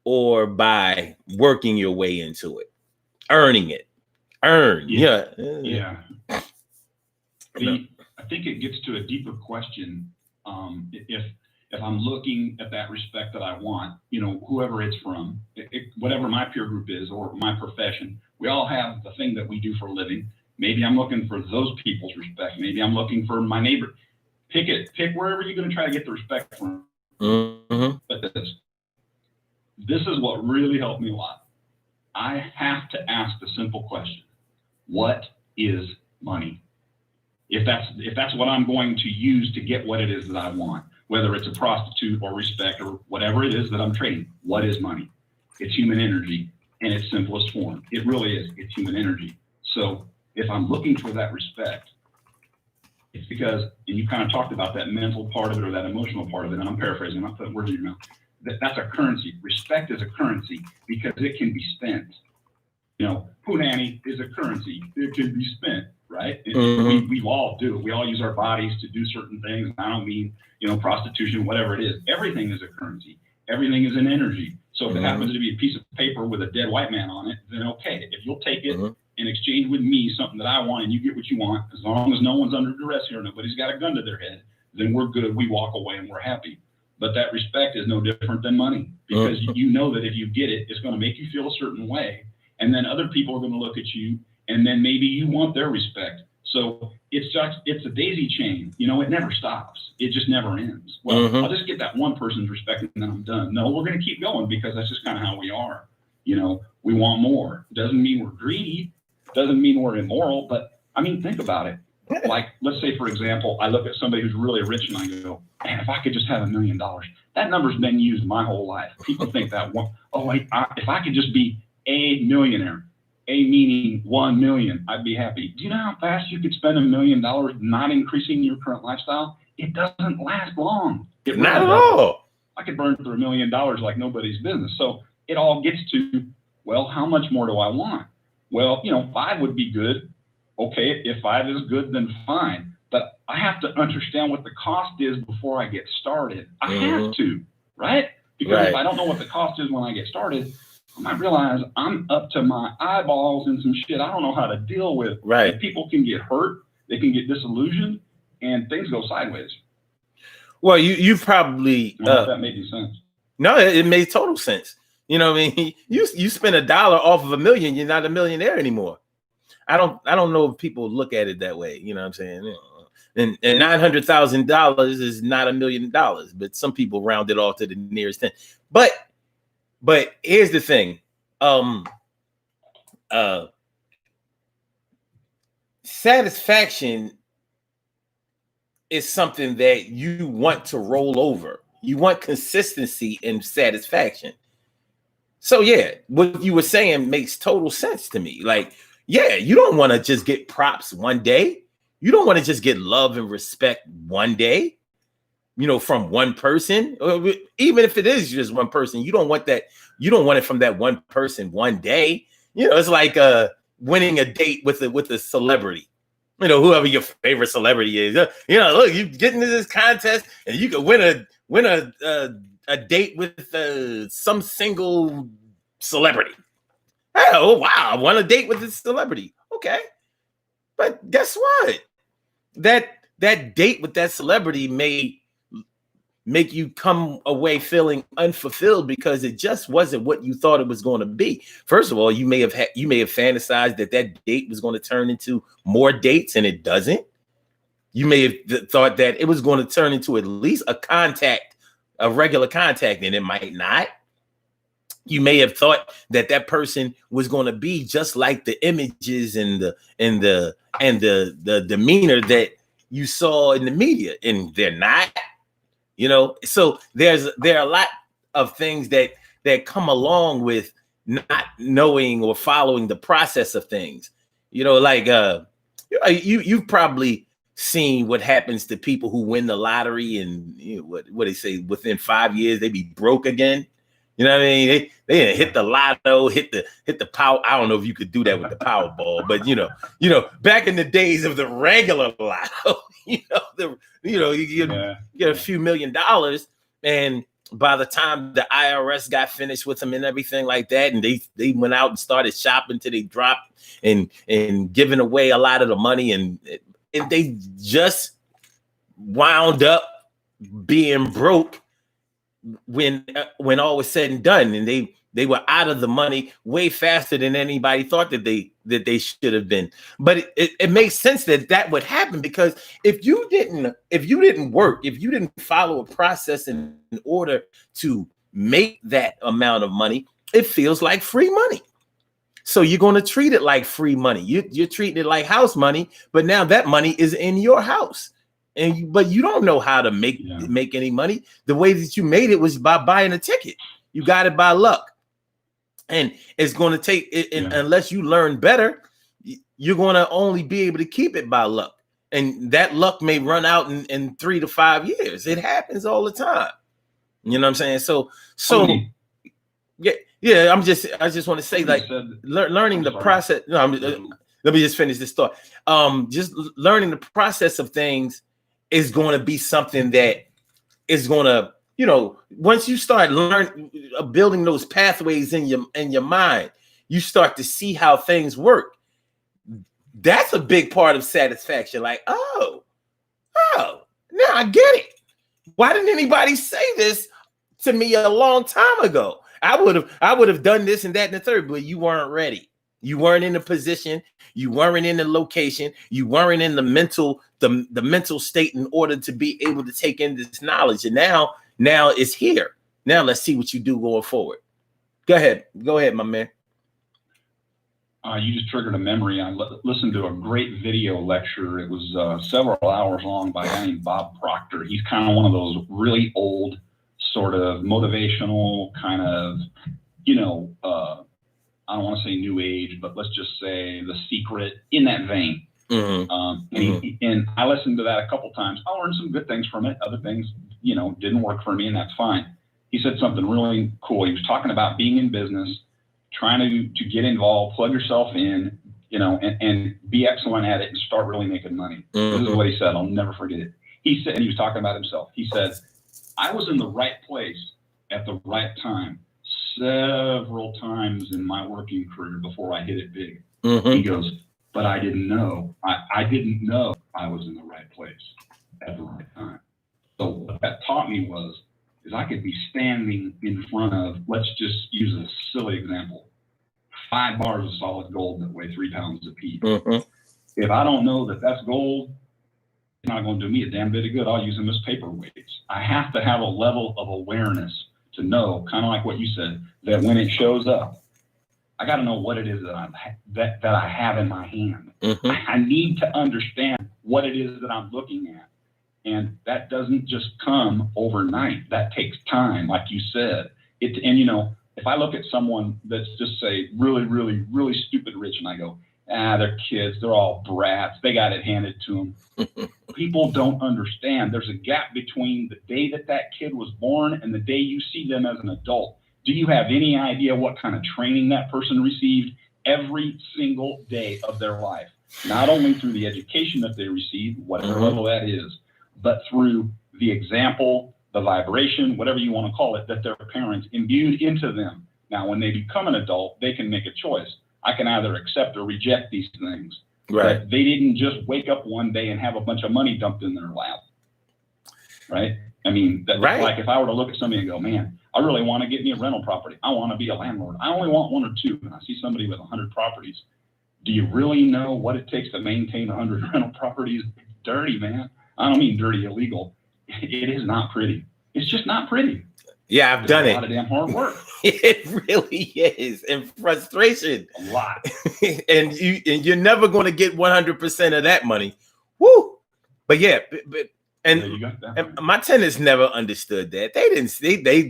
or by working your way into it, earning it? Yeah. I think it gets to a deeper question. If I'm looking at that respect that I want, whoever it's from, whatever my peer group is or my profession, we all have the thing that we do for a living. Maybe I'm looking for those people's respect. Maybe I'm looking for my neighbor. Pick wherever you're going to try to get the respect from. But this is what really helped me a lot. I have to ask the simple question: what is money? If that's what I'm going to use to get what it is that I want, whether it's a prostitute or respect or whatever it is that I'm trading, what is money? It's human energy in its simplest form. It really is. It's human energy. So if I'm looking for that respect, It's because, and you kind of talked about that mental part of it or that emotional part of it, and I'm paraphrasing, I'm not putting words in your mouth. That's a currency. Respect is a currency because it can be spent. Punani is a currency. It can be spent, right? We all do it. We all use our bodies to do certain things. I don't mean, prostitution, whatever it is. Everything is a currency. Everything is an energy. So if it happens to be a piece of paper with a dead white man on it, then okay. If you'll take it in exchange with me, something that I want, and you get what you want, as long as no one's under duress here, nobody's got a gun to their head, then we're good. We walk away and we're happy. But that respect is no different than money, because you know that if you get it, it's going to make you feel a certain way. And then other people are going to look at you, and then maybe you want their respect. So it's a daisy chain. It never stops. It just never ends. Well, I'll just get that one person's respect and then I'm done. No, we're going to keep going because that's just kind of how we are. We want more. Doesn't mean we're greedy. Doesn't mean we're immoral. But I mean, think about it. Like, let's say, for example, I look at somebody who's really rich and I go, man, if I could just have $1 million, that number's been used my whole life. People think that if I could just be a millionaire, a meaning 1 million, I'd be happy. Do you know how fast you could spend $1 million not increasing your current lifestyle? It doesn't last long. Not at all. I could burn through $1 million like nobody's business. So it all gets to, well, how much more do I want? Well, 5 would be good. Okay, if 5 is good, then fine. But I have to understand what the cost is before I get started. I have to, right? Because if I don't know what the cost is when I get started, I might realize I'm up to my eyeballs in some shit I don't know how to deal with. Right. And people can get hurt, they can get disillusioned, and things go sideways. Well, you probably I don't know if that made any sense. No, it made total sense. You know what I mean? You spend $1 off of $1 million, you're not a millionaire anymore. I don't know if people look at it that way. You know what I'm saying? And $900,000 is not $1 million, but some people round it off to the nearest 10. But here's the thing. Satisfaction is something that you want to roll over. You want consistency and satisfaction. So yeah, what you were saying makes total sense to me. Like, yeah, you don't want to just get props one day. You don't want to just get love and respect one day, from one person. Even if it is just one person, you don't want that. You don't want it from that one person one day. It's like winning a date with a celebrity. Whoever your favorite celebrity is. Look, you get into this contest and you can win a date with some single celebrity. Oh, wow, I won a date with this celebrity. Okay. But guess what? That date with that celebrity may make you come away feeling unfulfilled because it just wasn't what you thought it was going to be. First of all, you may have fantasized that date was going to turn into more dates, and it doesn't. You may have thought that it was going to turn into at least a regular contact, and it might not. You may have thought that person was going to be just like the images and the demeanor that you saw in the media, and they're not. So there are a lot of things that come along with not knowing or following the process of things. You've probably seen what happens to people who win the lottery, and what they say, within 5 years they be broke again. You know what I mean? They hit the lotto, hit the power. I don't know if you could do that with the Powerball, but back in the days of the regular lotto, you get a few $1 million, and by the time the IRS got finished with them and everything like that, and they went out and started shopping till they dropped and giving away a lot of the money, and they just wound up being broke when all was said and done, and they were out of the money way faster than anybody thought that they should have been. But it makes sense that would happen, because if you didn't work, if you didn't follow a process in order to make that amount of money, it feels like free money. So you're going to treat it like free money. You're treating it like house money, but now that money is in your house. But you don't know how to make any money. The way that you made it was by buying a ticket. You got it by luck. And it's going to take it, unless you learn better, you're going to only be able to keep it by luck. And that luck may run out in 3 to 5 years. It happens all the time. You know what I'm saying? So yeah. I just want to say, like, learning the process. No, let me just finish this thought. Just learning the process of things is going to be something that is going to, once you start building those pathways in your mind, you start to see how things work. That's a big part of satisfaction. Like, oh, now I get it. Why didn't anybody say this to me a long time ago? I would have done this and that and the third, but you weren't ready. You weren't in the position. You weren't in the location. You weren't in the mental state in order to be able to take in this knowledge. And now it's here. Now let's see what you do going forward. Go ahead, my man. You just triggered a memory. I listened to a great video lecture. It was several hours long by a guy named Bob Proctor. He's kind of one of those really old, sort of motivational kind of, I don't want to say new age, but let's just say The Secret, in that vein. Mm-hmm. And I listened to that a couple times. I learned some good things from it. Other things, didn't work for me, and that's fine. He said something really cool. He was talking about being in business, trying to get involved, plug yourself in, and be excellent at it and start really making money. Mm-hmm. This is what he said. I'll never forget it. He said, and he was talking about himself. He said, I was in the right place at the right time several times in my working career before I hit it big. Mm-hmm. He goes, but I didn't know. I didn't know I was in the right place at the right time. So what that taught me is I could be standing in front of, let's just use a silly example, 5 bars of solid gold that weigh 3 pounds apiece. Mm-hmm. If I don't know that that's gold, it's not going to do me a damn bit of good. I'll use them as paperweights. I have to have a level of awareness to know, kind of like what you said, that when it shows up, I got to know what it is that I have in my hand. Mm-hmm. I need to understand what it is that I'm looking at. And that doesn't just come overnight. That takes time, like you said. If I look at someone that's just, say, really, really, really stupid rich, and I go, they're kids, they're all brats, they got it handed to them. People don't understand. There's a gap between the day that kid was born and the day you see them as an adult. Do you have any idea what kind of training that person received every single day of their life? Not only through the education that they received, whatever level that is, but through the example, the vibration, whatever you want to call it, that their parents imbued into them. Now, when they become an adult, they can make a choice. I can either accept or reject these things. Right. But they didn't just wake up one day and have a bunch of money dumped in their lap. Right? I mean, right. Like if I were to look at somebody and go, man, I really want to get me a rental property. I want to be a landlord. I only want 1 or 2. And I see somebody with 100 properties. Do you really know what it takes to maintain 100 rental properties? Dirty, man. I don't mean dirty, illegal. It is not pretty. It's just not pretty. Yeah, I've done it. A lot of damn hard work. It really is, and frustration. A lot. and you're never going to get 100% of that money. Woo! But yeah, and my tenants never understood that. They didn't.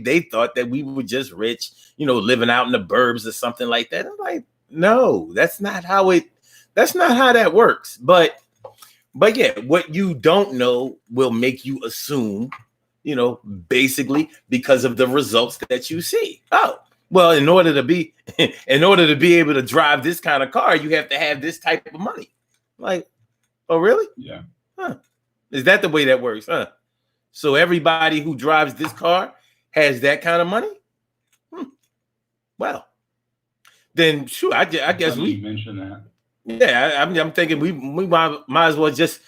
They thought that we were just rich, living out in the burbs or something like that. I'm like, no, that's not how that works. But yeah, what you don't know will make you assume, basically because of the results that you see. Oh, well, in order to be able to drive this kind of car, you have to have this type of money. Like, oh, really? Yeah. Huh. Is that the way that works? Huh? So everybody who drives this car has that kind of money? Well, then sure. I guess we mentioned that. Yeah, I'm thinking we might as well just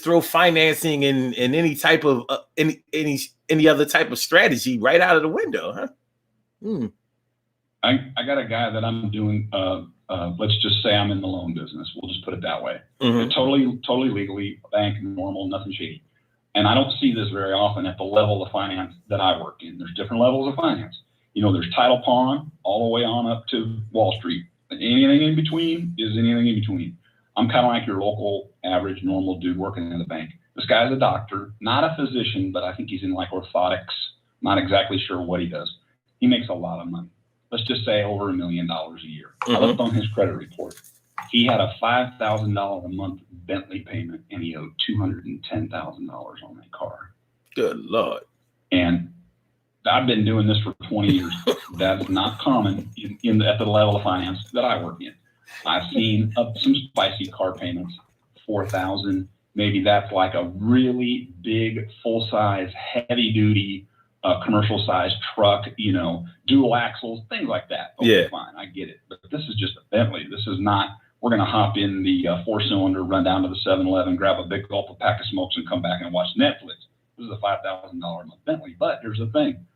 throw financing and any type of any other type of strategy right out of the window, huh? I got a guy that I'm doing. Let's just say I'm in the loan business. We'll just put it that way. Mm-hmm. Totally legally, bank normal, nothing shady. And I don't see this very often at the level of finance that I work in. There's different levels of finance. There's title pawn all the way on up to Wall Street. Anything in between is anything in between. I'm kind of like your local average normal dude working in the bank. This guy's a doctor, not a physician, but I think he's in like orthotics. Not exactly sure what he does. He makes a lot of money. Let's just say over $1 million a year. Mm-hmm. I looked on his credit report. He had a $5,000 a month Bentley payment, and he owed $210,000 on that car. Good Lord. And I've been doing this for 20 years. That's not common at the level of finance that I work in. I've seen some spicy car payments, $4,000. Maybe that's like a really big, full-size, heavy-duty, commercial-sized truck, dual axles, things like that. Okay, fine, I get it. But this is just a Bentley. This is not, we're going to hop in the four-cylinder, run down to the 7-Eleven, grab a big gulp of pack of smokes, and come back and watch Netflix. This is a $5,000 a month Bentley. But here's the thing.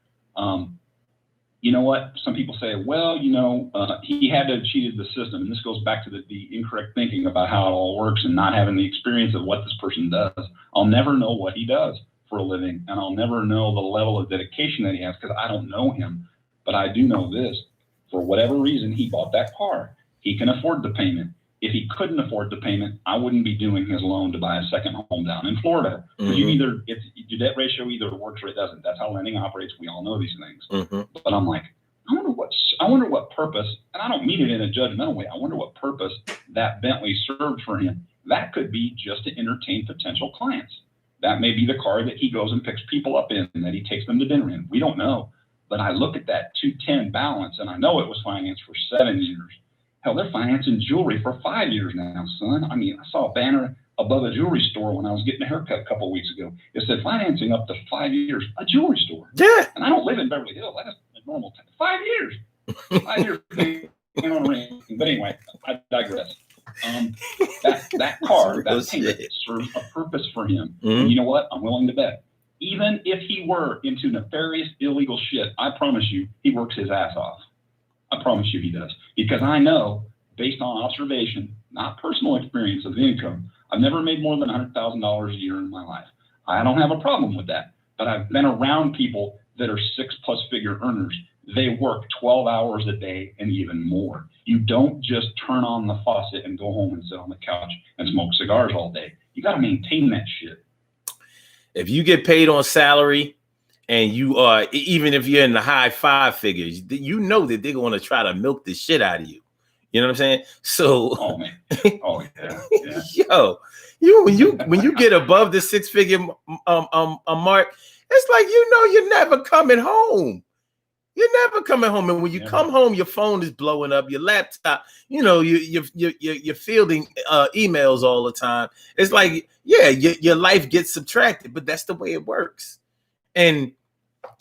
You know what? Some people say, well, he had to have cheated the system. And this goes back to the incorrect thinking about how it all works and not having the experience of what this person does. I'll never know what he does for a living, and I'll never know the level of dedication that he has because I don't know him. But I do know this. For whatever reason, he bought that car. He can afford the payment. If he couldn't afford the payment, I wouldn't be doing his loan to buy a second home down in Florida. Because your debt ratio either works or it doesn't. That's how lending operates. We all know these things. But I'm like, I wonder what purpose, and I don't mean it in a judgmental way. I wonder what purpose that Bentley served for him. That could be just to entertain potential clients. That may be the car that he goes and picks people up in, and that he takes them to dinner in. We don't know. But I look at that 210 balance, and I know it was financed for 7 years. Hell, they're financing jewelry for 5 years now, son. I mean, I saw a banner above a jewelry store when I was getting a haircut a couple of weeks ago. It said financing up to 5 years, a jewelry store. Yeah. And I don't live in Beverly Hills. I just normal time. 5 years. 5 years paying on a ring. But anyway, I digress. That car, that payment serves a purpose for him. And you know what? I'm willing to bet. Even if he were into nefarious, illegal shit, I promise you, he works his ass off. I promise you he does. Because I know, based on observation, not personal experience of income, I've never made more than $100,000 a year in my life. I don't have a problem with that. But I've been around people that are 6+ figure earners. They work 12 hours a day and even more. You don't just turn on the faucet and go home and sit on the couch and smoke cigars all day. You got to maintain that shit. If you get paid on salary and you are, even if you're in the high 5 figures, you know that they're going to try to milk the shit out of you. You know what I'm saying? So, oh man, oh yeah. Yo, when you get above the 6-figure mark, it's like you're never coming home. You're never coming home, and when you come home, your phone is blowing up. Your laptop, you're fielding emails all the time. It's like, your life gets subtracted, but that's the way it works. And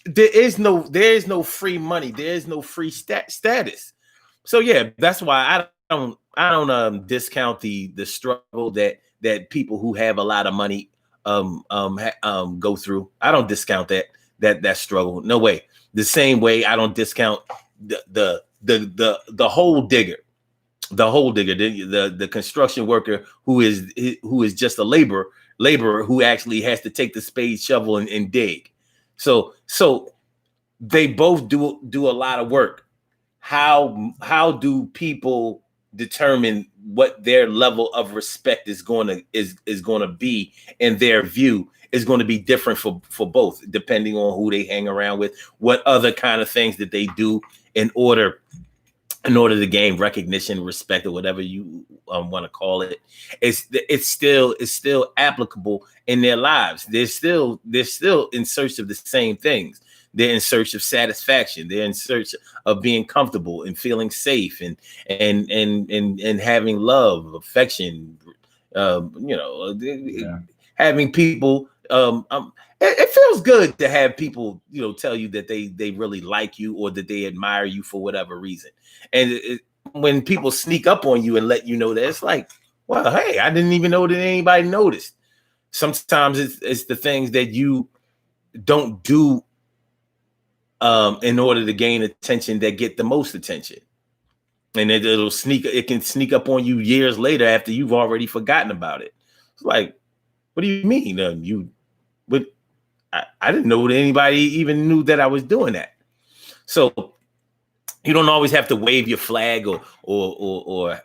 there is no free money. There is no free status. So that's why I don't discount the struggle that people who have a lot of money go through. I don't discount that struggle. No way. The same way I don't discount the hole digger, the construction worker who is just a laborer who actually has to take the spade, shovel, and dig. So they both do a lot of work. How do people determine what their level of respect is going to be, in their view is going to be different for both, depending on who they hang around with, what other kind of things that they do in order to gain recognition, respect, or whatever you want to call it. It's still applicable in their lives. They're still in search of the same things. They're in search of satisfaction. They're in search of being comfortable and feeling safe and having love, affection. Having people. It feels good to have people, tell you that they really like you or that they admire you for whatever reason. And when people sneak up on you and let you know that, it's like, well, hey, I didn't even know that anybody noticed. Sometimes it's the things that you don't do in order to gain attention that get the most attention. And it can sneak up on you years later after you've already forgotten about it. It's like, what do you mean? I didn't know that anybody even knew that I was doing that. So you don't always have to wave your flag or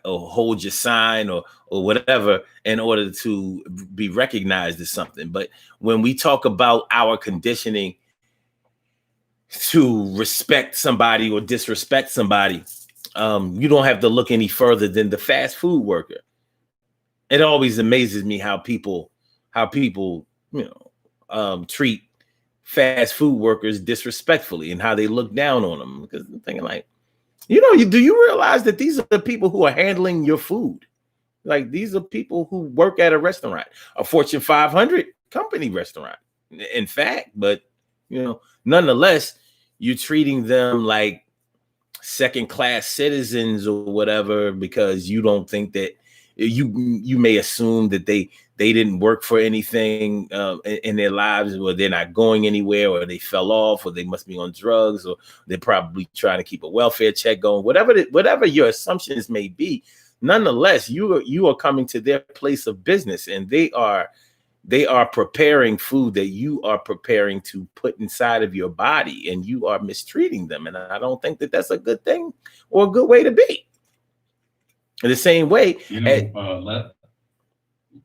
hold your sign or whatever in order to be recognized as something. But when we talk about our conditioning to respect somebody or disrespect somebody, You don't have to look any further than the fast food worker. It always amazes me how people treat fast food workers disrespectfully and how they look down on them, because I'm thinking like, do you realize that these are the people who are handling your food? Like, these are people who work at a restaurant, a Fortune 500 company restaurant, in fact. But, nonetheless, you're treating them like second class citizens or whatever, because you don't think that you may assume that they didn't work for anything in their lives, or they're not going anywhere, or they fell off, or they must be on drugs, or they're probably trying to keep a welfare check going, whatever your assumptions may be. Nonetheless, you are coming to their place of business, and they are preparing food that you are preparing to put inside of your body, and you are mistreating them. And I don't think that that's a good thing or a good way to be. In the same way,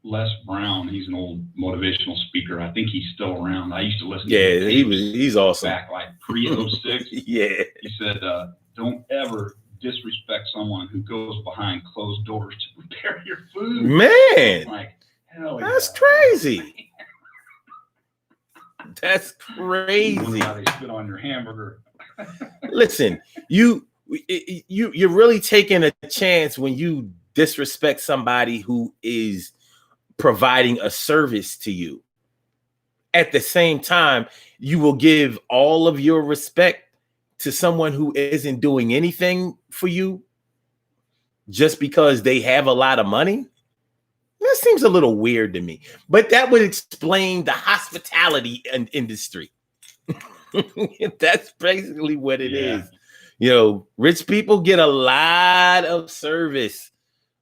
Les Brown, he's an old motivational speaker. I think he's still around. I used to listen to him. He's awesome. Back like pre-06. Yeah. He said, don't ever disrespect someone who goes behind closed doors to prepare your food. Man, like, hell that's yeah. crazy. That's crazy. How they spit on your hamburger. Listen, you're really taking a chance when you disrespect somebody who is providing a service to you. At the same time, you will give all of your respect to someone who isn't doing anything for you just because they have a lot of money. That seems a little weird to me, but that would explain the hospitality industry. That's basically what it is. Rich people get a lot of service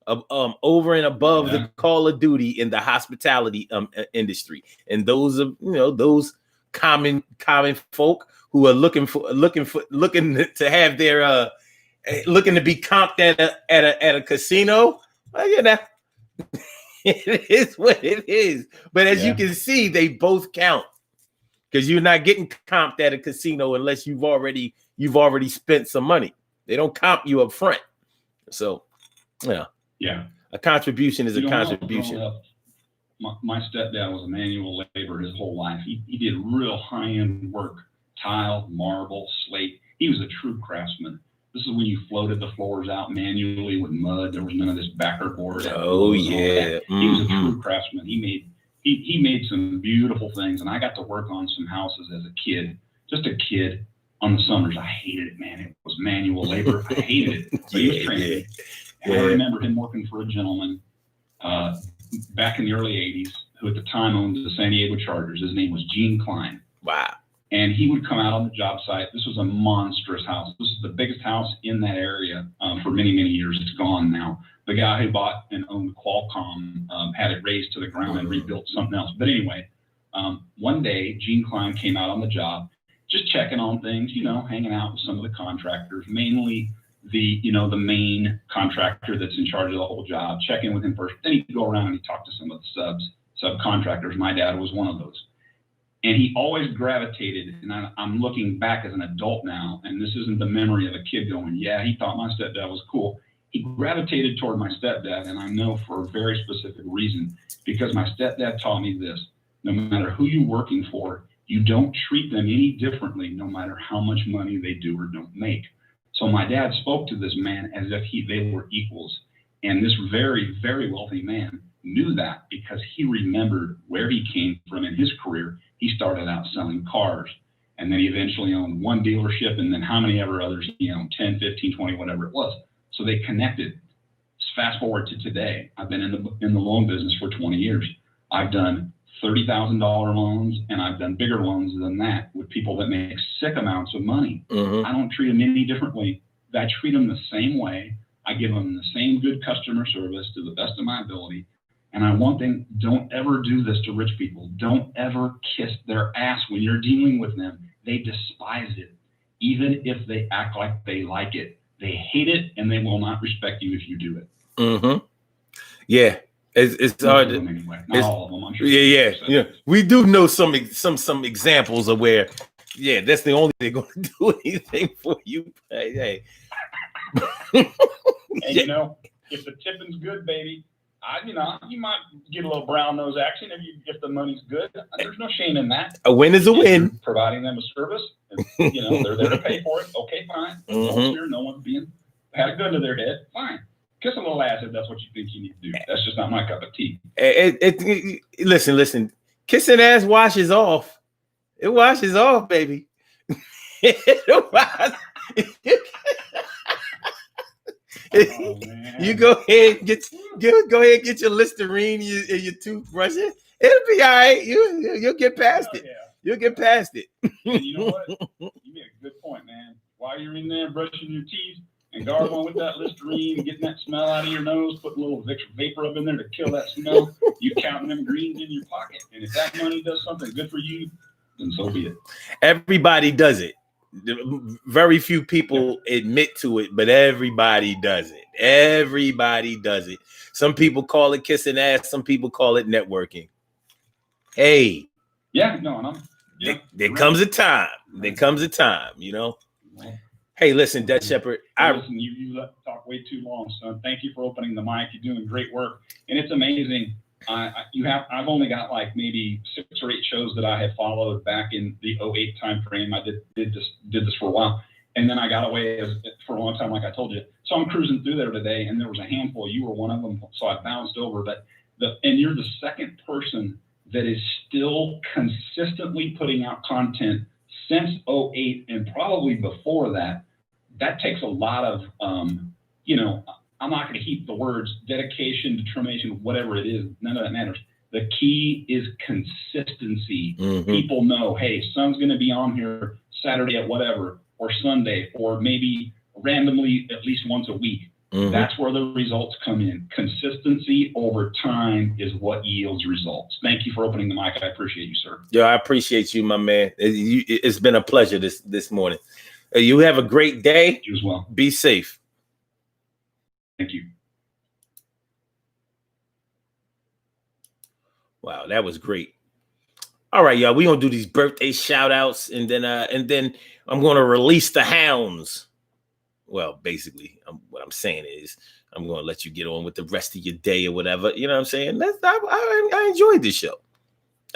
over and above the Call of Duty in the hospitality industry, and those are those common folk who are looking to have their looking to be comped at a casino. Well, it is what it is. But as you can see, they both count, because you're not getting comped at a casino unless you've already spent some money. They don't comp you up front. So, a contribution is a contribution. My stepdad was a manual laborer his whole life. He did real high-end work, tile, marble, slate. He was a true craftsman. This is when you floated the floors out manually with mud. There was none of this backer board. Oh, yeah. He was a true craftsman. He made some beautiful things, and I got to work on some houses as a kid, just a kid. On the summers, I hated it, man. It was manual labor. I hated it. But he was training me. And I remember him working for a gentleman back in the early 80s who at the time owned the San Diego Chargers. His name was Gene Klein. Wow. And he would come out on the job site. This was a monstrous house. This is the biggest house in that area for many, many years. It's gone now. The guy who bought and owned Qualcomm had it raised to the ground and rebuilt something else. But anyway, one day, Gene Klein came out on the job, just checking on things, hanging out with some of the contractors, mainly the main contractor that's in charge of the whole job, check in with him first. Then he'd go around and he'd talk to some of the subcontractors. My dad was one of those. And he always gravitated, and I'm looking back as an adult now, and this isn't the memory of a kid going, yeah, he thought my stepdad was cool. He gravitated toward my stepdad, and I know for a very specific reason, because my stepdad taught me this: no matter who you're working for, you don't treat them any differently, no matter how much money they do or don't make. So my dad spoke to this man as if they were equals. And this very, very wealthy man knew that because he remembered where he came from in his career. He started out selling cars, and then he eventually owned one dealership, and then how many ever others he owned, 10, 15, 20, whatever it was. So they connected. Fast forward to today. I've been in the loan business for 20 years. I've done $30,000 loans, and I've done bigger loans than that with people that make sick amounts of money. I don't treat them any differently. I treat them the same way. I give them the same good customer service to the best of my ability. And one thing, don't ever do this to rich people. Don't ever kiss their ass when you're dealing with them. They despise it, even if they act like they like it. They hate it, and they will not respect you if you do it. Yeah. It's hard to, anyway. Not all of them, I'm sure. Yeah. We do know some examples of where, that's the only thing they're going to do anything for you. Hey, And you know, if the tipping's good, baby, you might get a little brown nose action if the money's good. There's no shame in that. A win is a win. Providing them a service, and, you know, they're there to pay for it. Okay, fine. No one's had a gun to their head. Fine. Kiss a little ass if that's what you think you need to do. That's just not my cup of tea. Listen. Kissing ass washes off. It washes off, baby. You go ahead and get your Listerine and your toothbrush. It'll be all right. You'll get past it. Yeah. You'll get past it. And you know what? You made a good point, man. While you're in there brushing your teeth and gargling with that Listerine, getting that smell out of your nose, putting a little vapor up in there to kill that smell, you counting them greens in your pocket. And if that money does something good for you, then so be it. Everybody does it. Very few people admit to it, but everybody does it. Everybody does it. Some people call it kissing ass. Some people call it networking. Hey. Yeah, no, there comes a time. There comes a time, you know. Hey, listen, Dutch Shepherd. Listen, you talk way too long, son. Thank you for opening the mic. You're doing great work, and it's amazing. I've only got like maybe 6 or 8 shows that I have followed back in the 2008 time frame. I did this for a while, and then I got away for a long time, like I told you. So I'm cruising through there today, and there was a handful. You were one of them, so I bounced over. And you're the second person that is still consistently putting out content since 2008, and probably before that. That takes a lot of, you know. I'm not going to heap the words dedication, determination, whatever it is. None of that matters. The key is consistency. Mm-hmm. People know, hey, Son's going to be on here Saturday at whatever, or Sunday, or maybe randomly at least once a week. Mm-hmm. That's where the results come in. Consistency over time is what yields results. Thank you for opening the mic. I appreciate you, sir. Yeah, I appreciate you, my man. It's been a pleasure this morning. You have a great day. You as well. Be safe. Thank you. Wow, that was great. All right, y'all. We're gonna do these birthday shout outs, and then I'm gonna release the hounds. Well, basically, what I'm saying is I'm gonna let you get on with the rest of your day or whatever. You know what I'm saying? I enjoyed this show.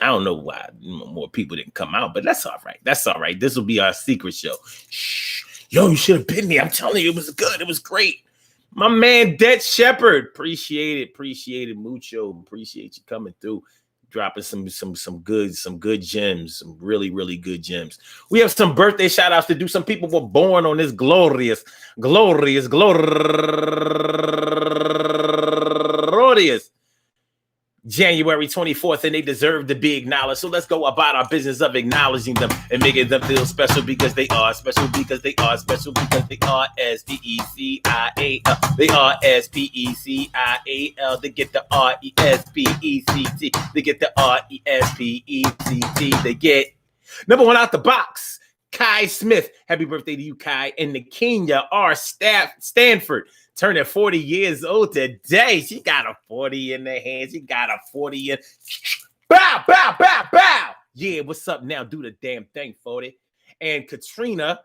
I don't know why more people didn't come out, but that's all right. That's all right. This will be our secret show. Shh. Yo, you should have been there. I'm telling you, it was good. It was great. My man, Dutch Shepherd. Appreciate it. Mucho. Appreciate you coming through, dropping some good gems, some really, really good gems. We have some birthday shout outs to do. Some people were born on this glorious January 24th, and they deserve to be acknowledged. So let's go about our business of acknowledging them and making them feel special because they are special, because they are special, because they are S-P-E-C-I-A-L. They are S-P-E-C-I-A-L. They get the R-E-S-P-E-C-T. They get the R-E-S-P-E-C-T. They get number 1 out the box, Kai Smith. Happy birthday to you, Kai. And the Kenya R. Stanford. Turning 40 years old today. She got a 40 in the hand. She got a 40 in. Bow, bow, bow, bow. Yeah, what's up now? Do the damn thing, 40. And Katrina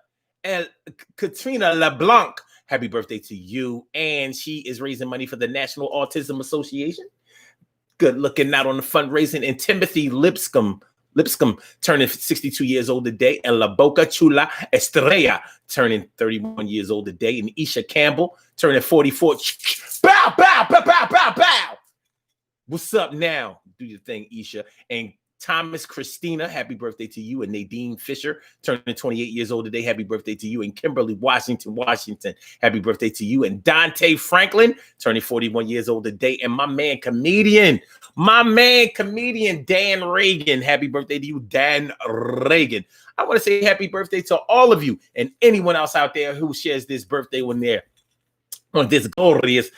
LeBlanc. Happy birthday to you. And she is raising money for the National Autism Association. Good looking out on the fundraising. And Timothy Lipscomb turning 62 years old today, and La Boca Chula Estrella turning 31 years old today, and Isha Campbell turning 44. Bow, bow, bow, bow, bow, bow. What's up now? Do your thing, Isha. And Thomas Christina, happy birthday to you. And Nadine Fisher turning 28 years old today. Happy birthday to you. And Kimberly Washington, happy birthday to you. And Dante Franklin turning 41 years old today. And my man comedian Dan Reagan, happy birthday to you, Dan Reagan. I want to say happy birthday to all of you and anyone else out there who shares this birthday on this glorious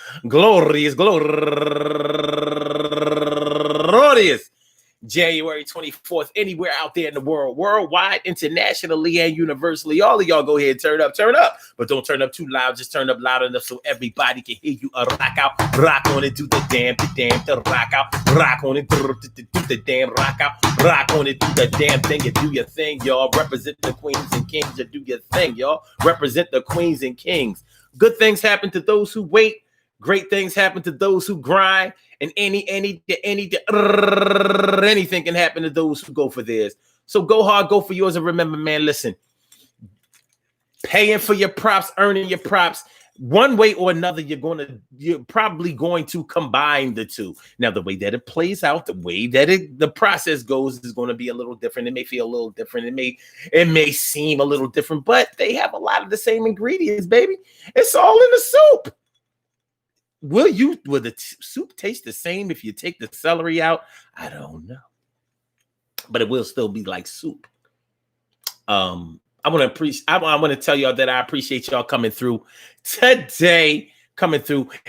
January 24th, anywhere out there in the world, worldwide, internationally, and universally. All of y'all go ahead, turn up, but don't turn up too loud. Just turn up loud enough so everybody can hear you. Rock out, rock on it, do the damn, the rock out, rock on it, do the damn, rock out, rock on it, do the damn thing, you do your thing, y'all. Represent the queens and kings, you do your thing, y'all. Represent the queens and kings. Good things happen to those who wait. Great things happen to those who grind. And anything can happen to those who go for theirs. So go hard, go for yours. And remember, man, listen, paying for your props, earning your props, one way or another, you're probably going to combine the two. Now, the way that it plays out, the way that the process goes is going to be a little different. It may feel a little different. It may seem a little different, but they have a lot of the same ingredients, baby. It's all in the soup. Will the soup taste the same if you take the celery out? I don't know, but it will still be like soup. I want to tell y'all that I appreciate y'all coming through today,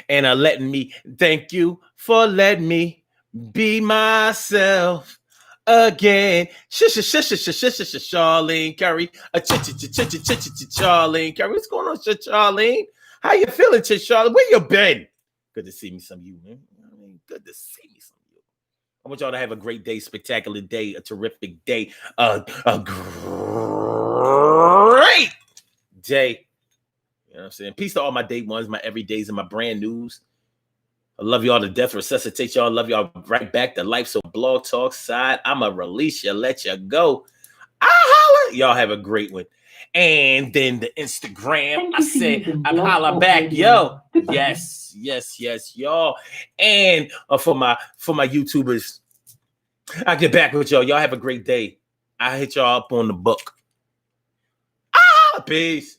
and letting me. Thank you for letting me be myself again. Charlene Curry, Charlene Curry. What's going on, Charlene? How you feeling, Charlene? Where you been? Good to see me, some of you, man. Good to see me, some of you. I want y'all to have a great day, spectacular day, a terrific day, a great day. You know what I'm saying? Peace to all my day ones, my everydays, and my brand news. I love y'all to death. Resuscitate y'all. Love y'all right back to life. So Blog Talk side, I'ma release you, let you go. I holler. Y'all have a great one. And then the Instagram, I said, I holler back, yo. Yes, y'all. And for my YouTubers, I get back with y'all. Y'all have a great day. I hit y'all up on the book. Peace.